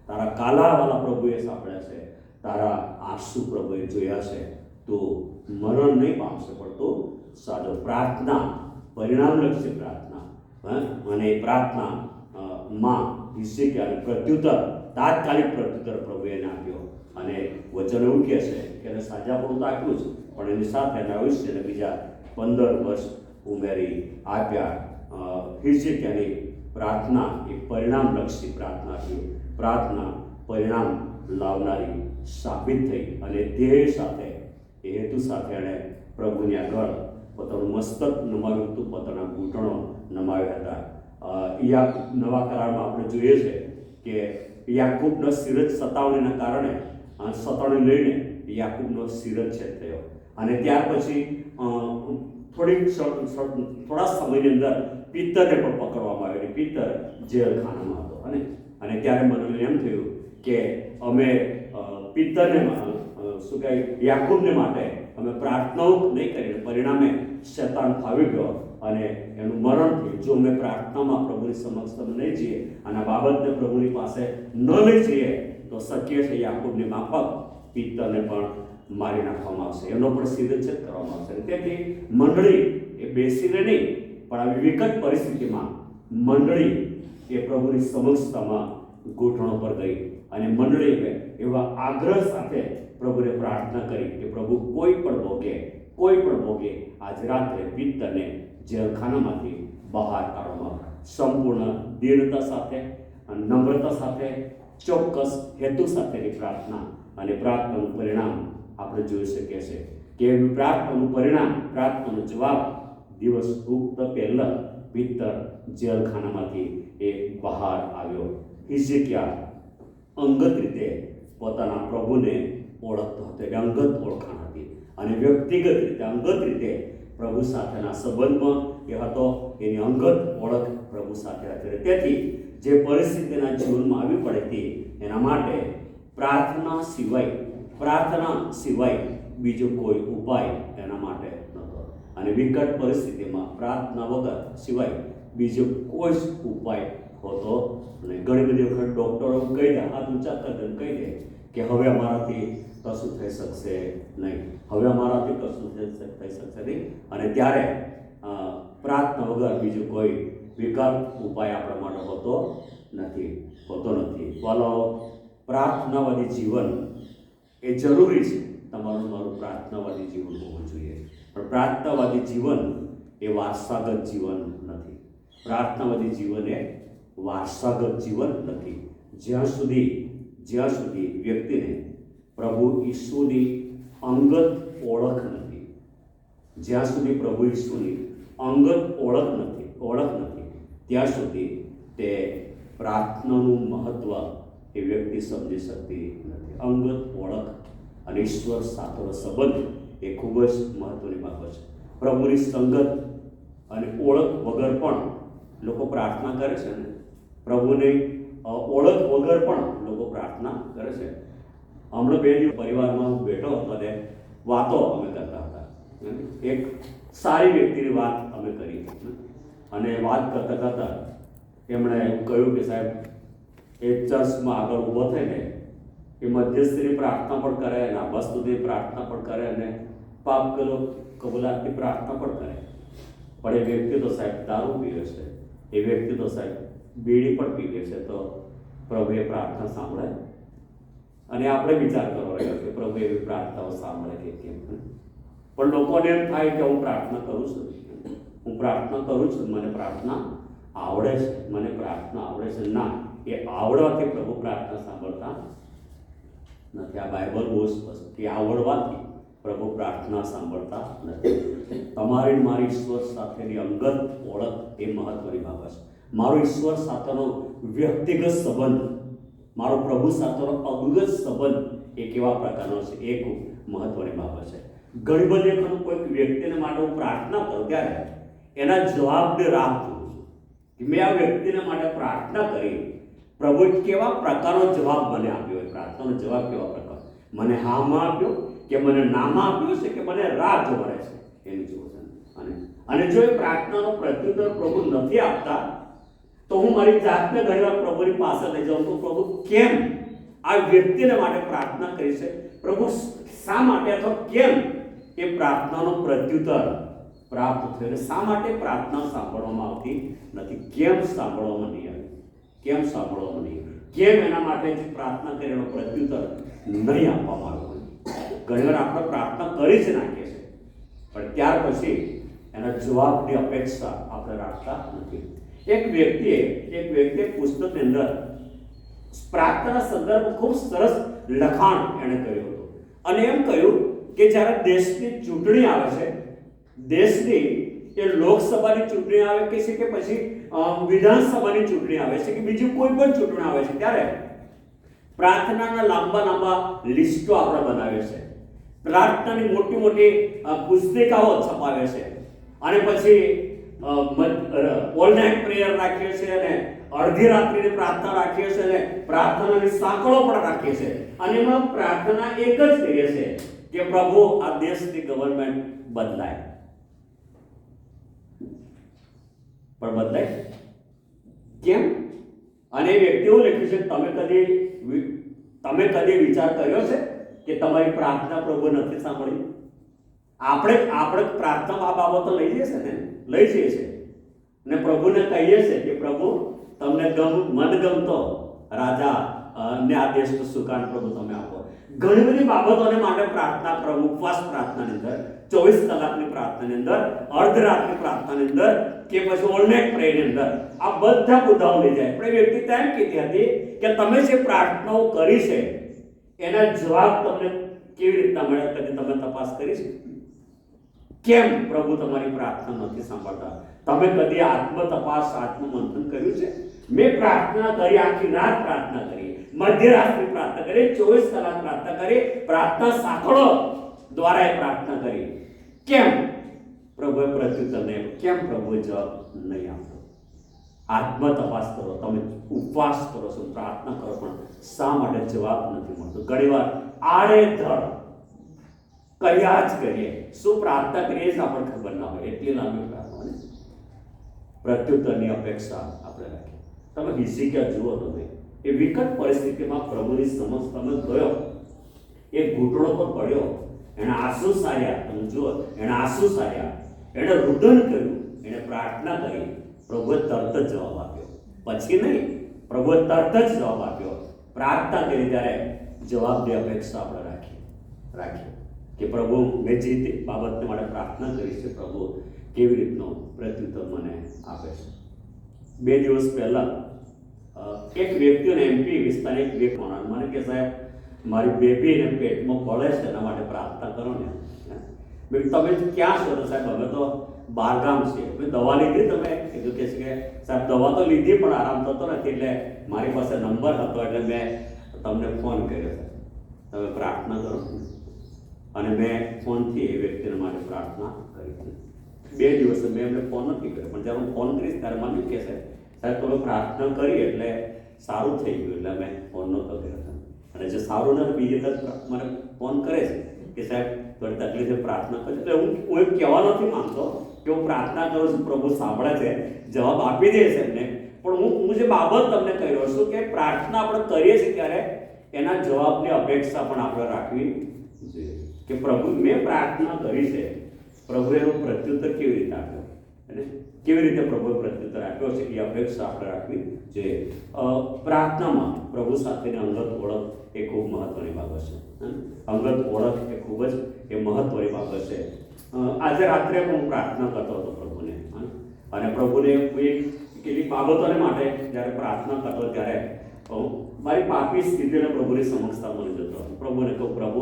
તારા કાલાવાલા પ્રભુએ સાંભળ્યા છે, તારા આંસુ પ્રભુએ જોયા છે. તું મરણ નહીં પામશે, પણ તું સાજો. પ્રાર્થના પરિણામલક્ષી પ્રાર્થના, અને એ પ્રાર્થનામાં હિઝકિયાને તાત્કાલિક પ્રત્યુત્તર પ્રભુએ એને આપ્યો. અને વચન એવું કહે છે કે એને સાજાપણું તો આપ્યું જ, પણ એની સાથે એના આયુષ્યને બીજા 15 વર્ષ ઉમેરી આપ્યા. હિઝકિયાની પ્રાર્થના એ પરિણામલક્ષી પ્રાર્થના હતી. પ્રાર્થના પરિણામ લાવનારી સાબિત થઈ, અને ધ્યેય સાથે, એ હેતુ સાથે એણે પ્રભુની આગળ પોતાનું મસ્તક નમાવ્યું હતું, પોતાના ઘૂંટણો નમાવ્યા હતા. નવા કરારમાં આપણે જોઈએ છે કે યાકૂબનો શિરજ સતાવણીના કારણે, સતાવણી લઈને યાકૂબનો શિરજ છેદ થયો. અને ત્યાર પછી થોડા સમયની અંદર પિત્તરને પણ પકડવામાં આવ્યો. પિત્તર જેલખાનામાં હતો. અને ત્યારે મને એમ થયું કે અમે પિત્તરને યાકૂબને માટે અમે પ્રાર્થનાઓ નહીં કરીને પરિણામે શેતાન ફાવી ગયો અને એનું મરણ થયું. જો અમે પ્રાર્થનામાં પ્રભુની સમક્ષ નહીં જઈએ અને આ બાબતને પ્રભુની પાસે ન લઈ જઈએ, તો શક્ય છે યાકૂબની માફક પિત્તરને પણ મારી નાખવામાં આવશે, એનો પણ શિરચ્છેદ કરવામાં આવશે. તેથી મંડળી એ બેસીને નહીં, પણ આવી વિકટ પરિસ્થિતિમાં મંડળી એ પ્રભુની સમક્ષતામાં ઘૂંટણો પર ગઈ, અને મંડળીએ એવા આગ્રહ સાથે પ્રભુને પ્રાર્થના કરી કે પ્રભુ કોઈ પણ ભોગે આજે રાત્રે પિત્તરને જેલખાનામાંથી બહાર કાઢવામાં. સંપૂર્ણ દીનતા સાથે, નમ્રતા સાથે, ચોક્કસ હેતુ સાથેની પ્રાર્થના, અને પ્રાર્થનાનું પરિણામ આપણે જોઈ શકીએ છીએ કે પ્રાર્થનાનો જવાબ દિવસ ઉગતા પહેલા પિત્તર જેલખાનામાંથી એ બહાર આવ્યો. હિઝકિયા અંગત રીતે પોતાના પ્રભુને ઓળખતો હતો, એટલે અંગત ઓળખાણ હતી. અને વ્યક્તિગત રીતે, અંગત રીતે પ્રભુ સાથેના સંબંધમાં એ હતો, એની અંગત ઓળખ પ્રભુ સાથે હતી. તેથી જે પરિસ્થિતિના જીવનમાં આવી પડી હતી એના માટે પ્રાર્થના સિવાય બીજો કોઈ ઉપાય એના માટે નહોતો. અને વિકટ પરિસ્થિતિમાં પ્રાર્થના વગર સિવાય બીજો કોઈ જ ઉપાય હોતો નહીં. ઘણી બધી વખત ડૉક્ટરો કહી દે, હાથ ઊંચા કરીને કહી દે કે હવે અમારાથી કશું થઈ શકશે નહીં, હવે અમારાથી કશું થઈ શકશે નહીં. અને ત્યારે પ્રાર્થના વગર બીજો કોઈ વિકલ્પ ઉપાય આપણા માટે હોતો નથી. વાલો, પ્રાર્થનાવાદી જીવન એ જરૂરી છે. તમારું મારું પ્રાર્થનાવાદી જીવન હોવું જોઈએ. પણ પ્રાર્થનાવાદી જીવન એ વારસાગત જીવન નથી. પ્રાર્થનાવાદી જીવન એ વારસાગત જીવન નથી. જ્યાં સુધી વ્યક્તિને પ્રભુ ઈસુની અંગત ઓળખ નથી, જ્યાં સુધી પ્રભુ ઈસુની અંગત ઓળખ નથી, ત્યાં સુધી તે પ્રાર્થનાનું મહત્વ એ વ્યક્તિ સમજી શકતી નથી. અંગત ઓળખ અને ઈશ્વર સાથેનો સંબંધ એ ખૂબ જ મહત્વની બાબત છે. પ્રભુની સંગત અને ઓળખ વગર પણ લોકો પ્રાર્થના કરે છે ને, પ્રભુની ઓળખ વગર પણ લોકો પ્રાર્થના કરે છે. હમણાં 2 દિવસ પરિવારમાં હું બેઠો હતો અને વાતો અમે કરતા હતા. એક સારી વ્યક્તિની વાત અમે કરી અને વાત કરતા એમણે એવું કહ્યું કે સાહેબ, એ ચર્ચમાં આગળ ઊભો થઈને એ મધ્યસ્થીની પ્રાર્થના પણ કરે અને આભાસ્તુતિની પ્રાર્થના પણ કરે અને પાપ કબૂલાતની પ્રાર્થના પણ કરે. પણ એ વ્યક્તિ તો સાહેબ દારૂ પીવે છે, એ વ્યક્તિ તો સાહેબ બીડી પણ પીવે છે. તો પ્રભુ એ પ્રાર્થના સાંભળે? અને આપણે વિચાર કરવો રહ્યો કે પ્રભુ એવી પ્રાર્થનાઓ સાંભળે કે કેમ. પણ લોકોને એમ થાય કે હું પ્રાર્થના કરું છું, મને પ્રાર્થના આવડે છે, ના, એ આવડવાથી પ્રભુ પ્રાર્થના સાંભળતા નથી. આ બાઇબલ બહુ સ્પષ્ટ કે આવડવાથી પ્રભુ પ્રાર્થના સાંભળતા નથી. તમારી મારી ઈશ્વર સાથેની અંગત ઓળખ એ મહત્વની બાબત છે. મારો ઈશ્વર સાથેનો વ્યક્તિગત સંબંધ, મારો પ્રભુ સાથેનો અંગત સંબંધ એ કેવા પ્રકારનો છે એ ખૂબ મહત્વની બાબત છે. ઘણી બધી વખત કોઈક વ્યક્તિને માટે હું પ્રાર્થના કરું ત્યારે એના જવાબને રાહ જોઉં છું કે મેં આ વ્યક્તિને માટે પ્રાર્થના કરી, પ્રભુએ કેવા પ્રકારનો જવાબ મને આપ્યો. એ પ્રાર્થનાનો જવાબ કેવા પ્રકાર, મને હામાં આપ્યો કે મને નામાં આપ્યો છે કે મને રાહ જોવાડે છે, એનું જોવું છે. અને જો એ પ્રાર્થનાનો પ્રત્યુત્તર પ્રભુ નથી આપતા તો હું મારી જાતને ઘણીવાર પ્રભુની પાસે લઈ જાઉં તો પ્રભુ કેમ આ વ્યક્તિને માટે પ્રાર્થના કરી છે, પ્રભુ શા માટે અથવા કેમ એ પ્રાર્થનાનો પ્રત્યુત્તર પ્રાપ્ત થયો, શા માટે પ્રાર્થના સાંભળવામાં આવતી નથી, કેમ સાંભળવામાં નહીં આવે, કેમ એના માટે જે પ્રાર્થના કરેલો પ્રત્યુત્તર નહીં આપવામાં આવ્યો. ઘણીવાર આપણે પ્રાર્થના કરી જ નાખીએ છીએ પણ ત્યાર પછી એના જવાબની અપેક્ષા આપણે રાખતા નથી. એક વ્યક્તિએ પુસ્તકની અંદર પ્રાર્થના સંદર્ભ ખૂબ સરસ લખાણ એણે કર્યું હતું અને એમ કહ્યું કે જ્યારે દેશની ચૂંટણી આવે છે, દેશની એ લોકસભાની ચૂંટણી આવે કે છે કે પછી વિધાનસભાની ચૂંટણી આવે છે કે બીજી કોઈ પણ ચૂંટણી આવે છે, ત્યારે પ્રાર્થનાના લાંબા લિસ્ટો આપણે બનાવીએ છીએ, પ્રાર્થનાની મોટી પુસ્તિકાઓ છપાવે છે અને પછી ઓલ નાઇટ પ્રેયર રાખીએ છીએ અને અડધી રાત્રિની પ્રાર્થના રાખીએ છીએ અને પ્રાર્થનાની સાંકળો પણ રાખીએ છીએ અને એમાં પ્રાર્થના એક જ કરીએ છીએ કે પ્રભુ આ દેશની ગવર્નમેન્ટ બદલાય. પણ બદલાય કેમ? અને એ વ્યક્તિઓ લખ્યું છે તમે કદી વિચાર કર્યો છે કે તમારી પ્રાર્થના પ્રભુ નથી સાંભળી? આપણે પ્રાર્થના આ બાબતો લઈ જઈએ છીએ ને પ્રભુને કહીએ છીએ કે પ્રભુ તમને મનગમતો રાજા ને આ દેશનું સુકાન પ્રભુ તમે આપો. ઘણી બધી બાબતોને માટે પ્રાર્થના, પ્રભુ ઉપવાસ પ્રાર્થનાની અંદર, 24 કલાકની પ્રાર્થનાની અંદર, અર્ધરાતની પ્રાર્થનાની અંદર કે પછી ઓલ નાઇટ પ્રેયરની અંદર આ બધા મુદ્દાઓ લઈ જાય. પણ એ વ્યક્તિ તેમ કહેતી હતી કે તમે જે પ્રાર્થનાઓ કરી છે એના જવાબ તમને કેવી રીતના મળ્યા, કદી તમે તપાસ કરી છે? કેમ પ્રભુ તમારી પ્રાર્થના નથી સાંભળતા? તમે કદી આત્મતપાસ, આત્મમંથન કર્યું છે? મેં પ્રાર્થના કરી, આખી રાત પ્રાર્થના કરી, મધ્યરાત્રિ પ્રાર્થના કરી, 24 કલાક પ્રાર્થના કરી, પ્રાર્થના સાંકળો દ્વારા એ પ્રાર્થના કરી. કેમ પ્રભુએ પ્રત્યુત્તર નહીં આપ્યું? કેમ પ્રભુએ જવાબ નહીં આપ્યો? આત્મતપાસ કરો, તમે ઉપવાસ કરો છો, પ્રાર્થના કરો, પણ શા માટે જવાબ નથી મળતો? ઘણીવાર આડેધડ કર્યા જ કરીએ, શું પ્રાર્થના કરીએ જ આપણને ખબર ના હોય, એટલી લાંબી પ્રાર્થના, પ્રત્યુત્તરની અપેક્ષા આપણે રાખીએ. તમે હિઝકિયા જુઓ, તમે એ વિકટ પરિસ્થિતિમાં પ્રભુની સમક્ષ તમે ગયો, એ ઘૂંટણો પર પડ્યો, એણે આંસુ સાર્યા. તમે જુઓ, એણે આંસુ સાર્યા, એણે રુદન કર્યું, એણે પ્રાર્થના કરી. પ્રભુએ તરત જ જવાબ આપ્યો, પછી નહીં, પ્રભુએ તરત જ જવાબ આપ્યો. પ્રાર્થના કરી ત્યારે જવાબની અપેક્ષા આપણે રાખીએ કે પ્રભુ, મેં જે બાબતને માટે પ્રાર્થના કરી છે, પ્રભુ કેવી રીતનો પ્રત્યુત્તર મને આપે છે. 2 દિવસ પહેલાં એક વ્યક્તિઓને MP વિસ્તારની એક વ્યક્તિ મને કે સાહેબ, મારી બેબીને પેટમાં પડે છે, એના માટે પ્રાર્થના કરો ને. તમે ક્યાં છો? તો સાહેબ અમે તો બહારગામ છીએ. દવા લીધી તમે? કીધું કે છે કે સાહેબ દવા તો લીધી પણ આરામ થતો નથી, એટલે મારી પાસે નંબર હતો એટલે મેં તમને ફોન કર્યો છે, તમે પ્રાર્થના કરો. અને મેં ફોનથી એ વ્યક્તિને માટે પ્રાર્થના કરી. 2 દિવસે મેં એમને ફોન નથી કર્યો, પણ જ્યારે હું ફોન કરીશ ત્યારે મને કહે છે સાહેબ તમે પ્રાર્થના કરી એટલે સારું થઈ ગયું, એટલે મેં ફોન નહોતો કર્યો. અને જે સારું નથી બીજી વખત મને ફોન કરે છે કે સાહેબ થોડી તકલીફે પ્રાર્થના કરી. એટલે હું એમ કહેવા નથી માંગતો કે હું પ્રાર્થના કરું છું, પ્રભુ સાંભળે છે, જવાબ આપી દે છે એમને, પણ હું જે બાબત તમને કહી રહ્યો છું કે પ્રાર્થના આપણે કરીએ છીએ ત્યારે એના જવાબની અપેક્ષા પણ આપણે રાખવી જોઈએ. કે પ્રભુ, મેં પ્રાર્થના કરી છે, પ્રભુએ એનો પ્રત્યુત્તર કેવી રીતે આપ્યો, અને કેવી રીતે પ્રભુએ પ્રત્યુત્તર આપ્યો છે એ અપેક્ષા આપણે રાખવી જોઈએ. પ્રાર્થનામાં પ્રભુ સાથેની અંગત ઓળખ એ ખૂબ મહત્વની બાબત છે. અંગત ઓળખ એ ખૂબ જ મહત્વની બાબત છે. આજે રાત્રે હું પ્રાર્થના કરતો હતો પ્રભુને, અને પ્રભુને કેટલીક બાબતોને માટે જ્યારે પ્રાર્થના કરતો ત્યારે મારી પાપી સ્થિતિને પ્રભુની સમક્ષતા મને જતો. પ્રભુને કહું, પ્રભુ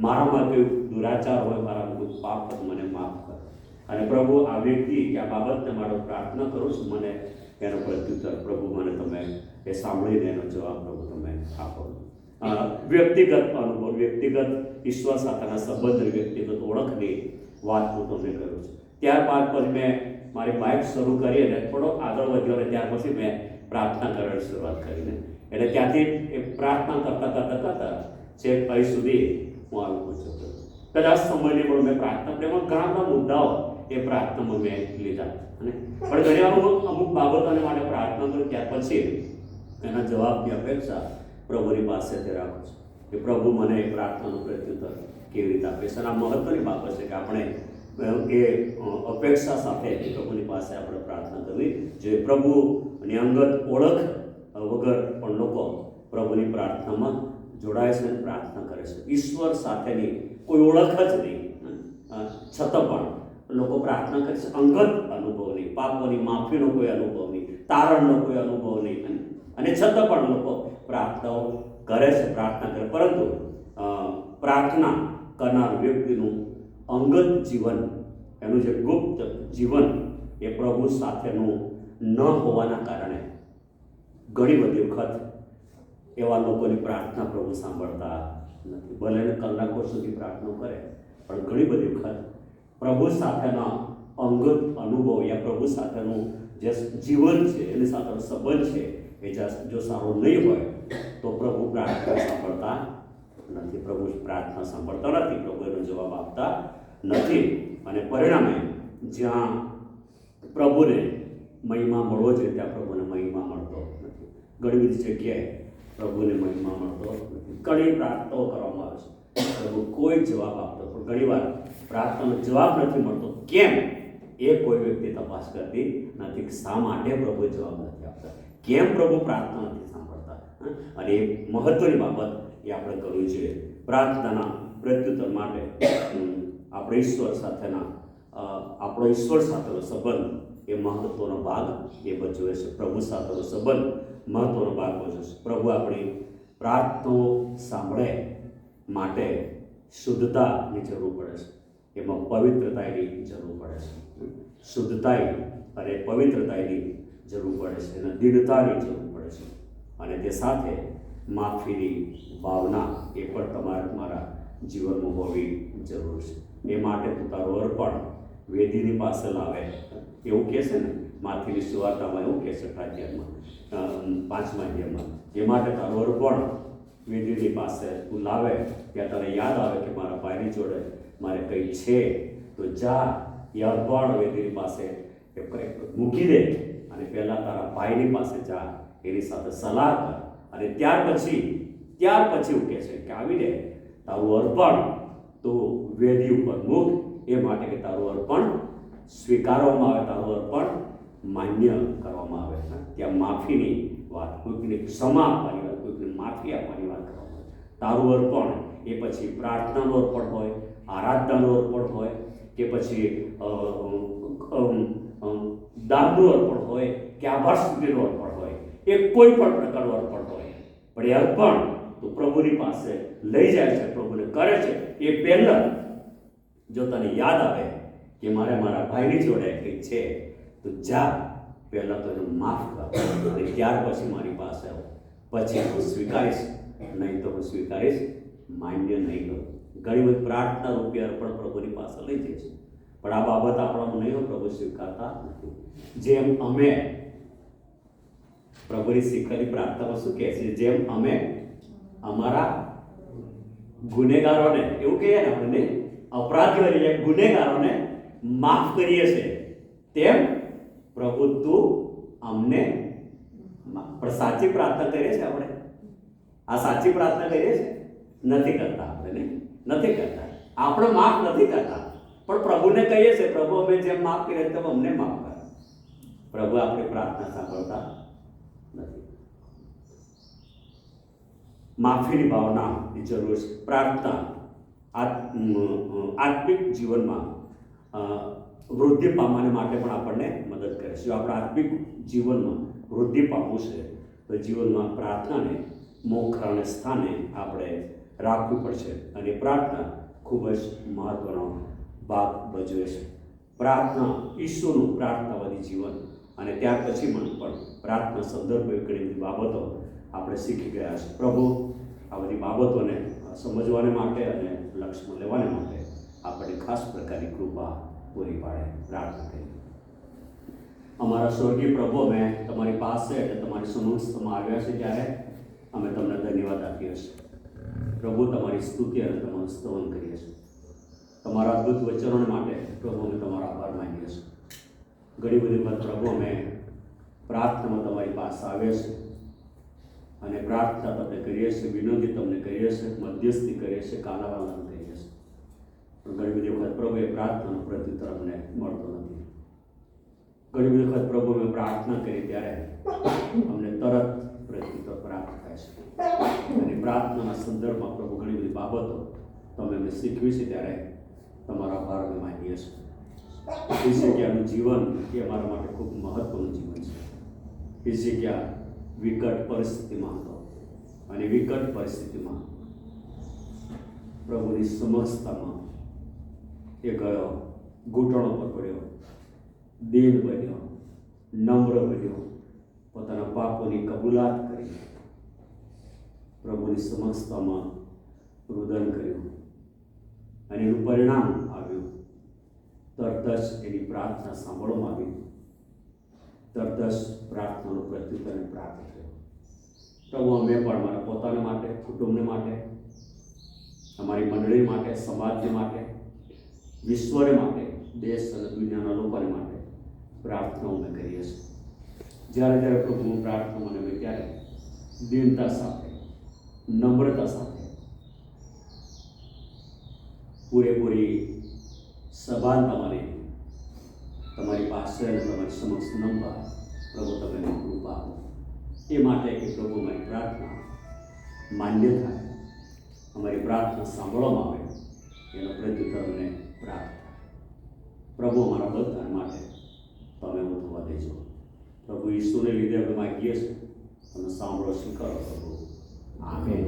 મારામાં કોઈ દુરાચાર હોય, મારામાં કોઈ પાપ હોય, મને માફ કર. અને પ્રભુ આ વ્યક્તિ કે આ બાબતને માટે પ્રાર્થના કરું છું, મને એનો પ્રત્યુત્તર પ્રભુ મને તમે એ સાંભળીને એનો જવાબ પ્રભુ તમે આપો. વ્યક્તિગત અનુભવ, વ્યક્તિગત ઈશ્વર સાથેના સંબંધ, વ્યક્તિગત ઓળખની વાત હું તમને કરું છું. ત્યારબાદ પછી મેં મારી બાઇક શરૂ કરી અને થોડો આગળ વધ્યો, અને ત્યાર પછી મેં પ્રાર્થના કરવાની શરૂઆત કરીને, એટલે ત્યાંથી એ પ્રાર્થના કરતા છેક અહીં સુધી હું આવી પહોંચ્યો હતો. કદાચ સમયની પણ મેં પ્રાર્થના, એમાં ઘણા બધા મુદ્દાઓ એ પ્રાર્થનામાં મેં લીધા. અને પણ ઘણી વાર હું અમુક બાબતોને માટે પ્રાર્થના કરું, ત્યાર પછી એના જવાબની અપેક્ષા પ્રભુની પાસેથી રાખું છું કે પ્રભુ મને એ પ્રાર્થનાનું પ્રત્યુત્તર કેવી રીતે આપે છે. અને આ મહત્વની બાબત છે કે આપણે એ અપેક્ષા સાથે પ્રભુની પાસે આપણે પ્રાર્થના કરવી જોઈએ. પ્રભુની અંગત ઓળખ વગર પણ લોકો પ્રભુની પ્રાર્થનામાં જોડાય છે અને પ્રાર્થના કરે છે. ઈશ્વર સાથેની કોઈ ઓળખ જ નહીં, છતાં પણ લોકો પ્રાર્થના કરે છે. અંગત અનુભવ નહીં, પાપોની માફીનો કોઈ અનુભવ નહીં, તારણનો કોઈ અનુભવ નહીં, અને છતાં પણ લોકો પ્રાર્થનાઓ કરે છે, પ્રાર્થના કરે. પરંતુ પ્રાર્થના કરનાર વ્યક્તિનું અંગત જીવન, એનું જે ગુપ્ત જીવન એ પ્રભુ સાથેનું ન હોવાના કારણે ઘણી બધી વખત એવા લોકોની પ્રાર્થના પ્રભુ સાંભળતા નથી. ભલે કલાકો સુધી પ્રાર્થના કરે, પણ ઘણી બધી વખત પ્રભુ સાથેના અંગત અનુભવ યા પ્રભુ સાથેનું જે જીવન છે, એની સાથેનો સંબંધ છે, એ જો સારો નહીં હોય તો પ્રભુ પ્રાર્થના સાંભળતા નથી. પ્રભુ પ્રાર્થના સાંભળતા નથી, પ્રભુ એનો જવાબ આપતા નથી. અને પરિણામે જ્યાં પ્રભુને મહિમા મળવો જોઈએ ત્યાં પ્રભુને મહિમા મળતો નથી. ઘણી બધી જગ્યાએ પ્રભુને મહિમા મળતો નથી. ઘણી પ્રાર્થનાઓ કરવામાં આવે છે, પ્રભુ કોઈ જવાબ આપતો, પણ ઘણી વાર પ્રાર્થનાનો જવાબ નથી મળતો. કેમ એ કોઈ વ્યક્તિ તપાસ કરતી નથી કે શા માટે પ્રભુ જવાબ નથી આપતા, કેમ પ્રભુ પ્રાર્થના નથી સાંભળતા. અને એ મહત્વની બાબત એ આપણે કરવી જોઈએ. પ્રાર્થનાના પ્રત્યુત્તર માટે આપણે ઈશ્વર સાથેનો સંબંધ એ મહત્વનો ભાગ એ ભજવે છે. પ્રભુ સાથેનો સંબંધ મહત્વનો ભાગ ભજવે છે. પ્રભુ આપણી પ્રાર્થનાઓ સાંભળે માટે શુદ્ધતાની જરૂર પડે છે. એમાં પવિત્રતાની જરૂર પડે છે, શુદ્ધતાની અને પવિત્રતાની જરૂર પડે છે, અને દીનતાની જરૂર પડે છે, અને તે સાથે માફીની ભાવના એ પણ તમારા જીવનમાં હોવી જરૂર છે. એ માટે તું તારું અર્પણ વેદીની પાસે લાવે, એવું કહે છે ને માથીની સુવાર્તામાં, એવું કહે છે 6 અધ્યાયમાં 5મા અધ્યાયમાં. એ માટે તારું અર્પણ વેદીની પાસે તું લાવે, ત્યાં તને યાદ આવે કે મારા ભાઈની જોડે મારે કંઈ છે, તો જા એ અર્પણ વેદીની પાસે મૂકી દે અને પહેલાં તારા ભાઈની પાસે જા, એની સાથે સલાહ કર, અને ત્યાર પછી એવું કહે છે કે આવીને તારું અર્પણ તું વેદી ઉપર મૂક, એ માટે કે તારું અર્પણ સ્વીકારવામાં આવે, તારું અર્પણ માન્ય કરવામાં આવે. ત્યાં માફીની વાત, કોઈકને ક્ષમા આપવાની વાત, કોઈકને માફી આપવાની વાત કરવામાં આવે. તારું અર્પણ એ પછી પ્રાર્થનાનું અર્પણ હોય, આરાધનાનું અર્પણ હોય, કે પછી દાનનું અર્પણ હોય, કે આભાર સ્તુતિનું અર્પણ હોય, એ કોઈ પણ પ્રકારનું અર્પણ હોય, પણ એ અર્પણ તું પ્રભુની પાસે લઈ જાય છે, પ્રભુને કરે છે, એ પહેલાં જો તને યાદ આવે કે મારે મારા ભાઈની જોડે કંઈક છે, તો જા પહેલાં તો એને માફ કર, અને ત્યાર પછી મારી પાસે આવો, પછી હું સ્વીકારીશ, નહીં તો હું સ્વીકારીશ માન્ય નહીં કરું. ઘણી બધી પ્રાર્થના રૂપી અર્પણ પ્રભુની પાસે લઈ જઈશ, પણ આ બાબત આપણામાં નહીં હોય, પ્રભુ સ્વીકારતા નથી. જેમ અમે પ્રભુની શીખેલી પ્રાર્થનામાં શું કહે છે, જેમ અમે અમારા ગુનેગારોને, એવું કહીએ ને આપણે, અપરાધીઓને, ગુનેગારોને માફ કરીએ છીએ, તેમ પ્રભુ તું અમને. પણ સાચી પ્રાર્થના કરીએ છીએ આપણે? આ સાચી પ્રાર્થના કરીએ છીએ? નથી કરતા આપણે, નહીં, નથી કરતા. આપણે માફ નથી કરતા, પણ પ્રભુને કહીએ છીએ, પ્રભુ અમે જેમ માફ કરીએ તેમ અમને માફ કર. પ્રભુ આપણી પ્રાર્થના સાંભળતા નથી. માફીની ભાવનાની જરૂર છે. પ્રાર્થના આત્મિક જીવનમાં વૃદ્ધિ પામવા માટે પણ આપણને મદદ કરે છે. જો આપણે આત્મિક જીવનમાં વૃદ્ધિ પામવું છે, તો જીવનમાં પ્રાર્થનાને મોખરાને સ્થાને આપણે રાખવું પડશે, અને પ્રાર્થના ખૂબ જ મહત્વનો ભાગ ભજવે છે. પ્રાર્થના ઈશ્વરનું પ્રાર્થનાવાદી જીવન, અને ત્યાર પછી પણ પ્રાર્થના સંદર્ભે ઘણી બધી બાબતો આપણે શીખી ગયા છે. પ્રભુ આ બધી બાબતોને સમજવાને માટે અને લક્ષ્યમાં લેવાને માટે આપણને ખાસ પ્રકારની કૃપા પૂરી પાડે. પ્રાર્થના કરીએ. અમારા સ્વર્ગીય પ્રભુ, અમે તમારી પાસે એટલે તમારી સમક્ષમાં આવ્યા છે, ત્યારે અમે તમને ધન્યવાદ આપીએ છીએ. પ્રભુ, તમારી સ્તુતિ અને તમારું સ્તવન કરીએ છીએ. તમારા અદ્ભુત વચનોને માટે પ્રભુ અમે તમારો આભાર માનીએ છીએ. ઘણી બધી વખત પ્રભુ અમે પ્રાર્થનામાં તમારી પાસે આવ્યા છે, અને પ્રાર્થના તમને કરીએ છીએ, વિનંતી તમને કરીએ છીએ, મધ્યસ્થી કરીએ છીએ, કાલાવાલાનું કરીએ છીએ, પણ ઘણી બધી વખત પ્રભુ એ પ્રાર્થનાનો પ્રત્યુત્તર અમને મળતો નથી. ઘણી બધી વખત પ્રભુ અમે પ્રાર્થના કરી ત્યારે અમને તરત પ્રત્યુત્તર પ્રાપ્ત થાય છે, અને પ્રાર્થનાના સંદર્ભમાં પ્રભુ ઘણી બધી બાબતો તમે અમને શીખવી છે, ત્યારે તમારો આભાર અમે માનીએ છીએ. હિઝકિયાનું જીવન એ અમારા માટે ખૂબ મહત્વનું જીવન છે. હિઝકિયા વિકટ પરિસ્થિતિમાં હતો, અને વિકટ પરિસ્થિતિમાં પ્રભુની સમક્ષતામાં એ ગયો, ઘૂંટણો પર પડ્યો, દીન બન્યો, નમ્ર બન્યો, પોતાના પાપોની કબૂલાત કરી, પ્રભુની સમક્ષતામાં રુદન કર્યું, અને એનું પરિણામ આવ્યું. તરત જ એની પ્રાર્થના સાંભળવામાં આવી, તરત જ પ્રાર્થનાનો પ્રત્યુત્તર પ્રાપ્ત થયો. પ્રભુ, અમે પણ મારા પોતાના માટે, કુટુંબને માટે, અમારી મંડળી માટે, સમાજને માટે, વિશ્વને માટે, દેશ અને દુનિયાના લોકોને માટે પ્રાર્થનાઓ અમે કરીએ છીએ. જ્યારે જ્યારે પ્રભુ હું પ્રાર્થના મને હોય, ત્યારે દીનતા સાથે, નમ્રતા સાથે, પૂરેપૂરી સભાનતામાં તમારી પાસે અને તમારી સમક્ષ નમવા પ્રભુ તમે કૃપા આપો. એ માટે કે પ્રભુ મારી પ્રાર્થના માન્ય થાય, અમારી પ્રાર્થના સાંભળવામાં આવે, એનો પ્રત્યુત્તર અમને પ્રાપ્ત થાય. પ્રભુ, અમારા બધા માટે તમે એવું થવા દેજો. પ્રભુ ઈસુને લીધે અમે માગીએ છીએ, તમે સાંભળો, સ્વીકારો પ્રભુ. આમેન.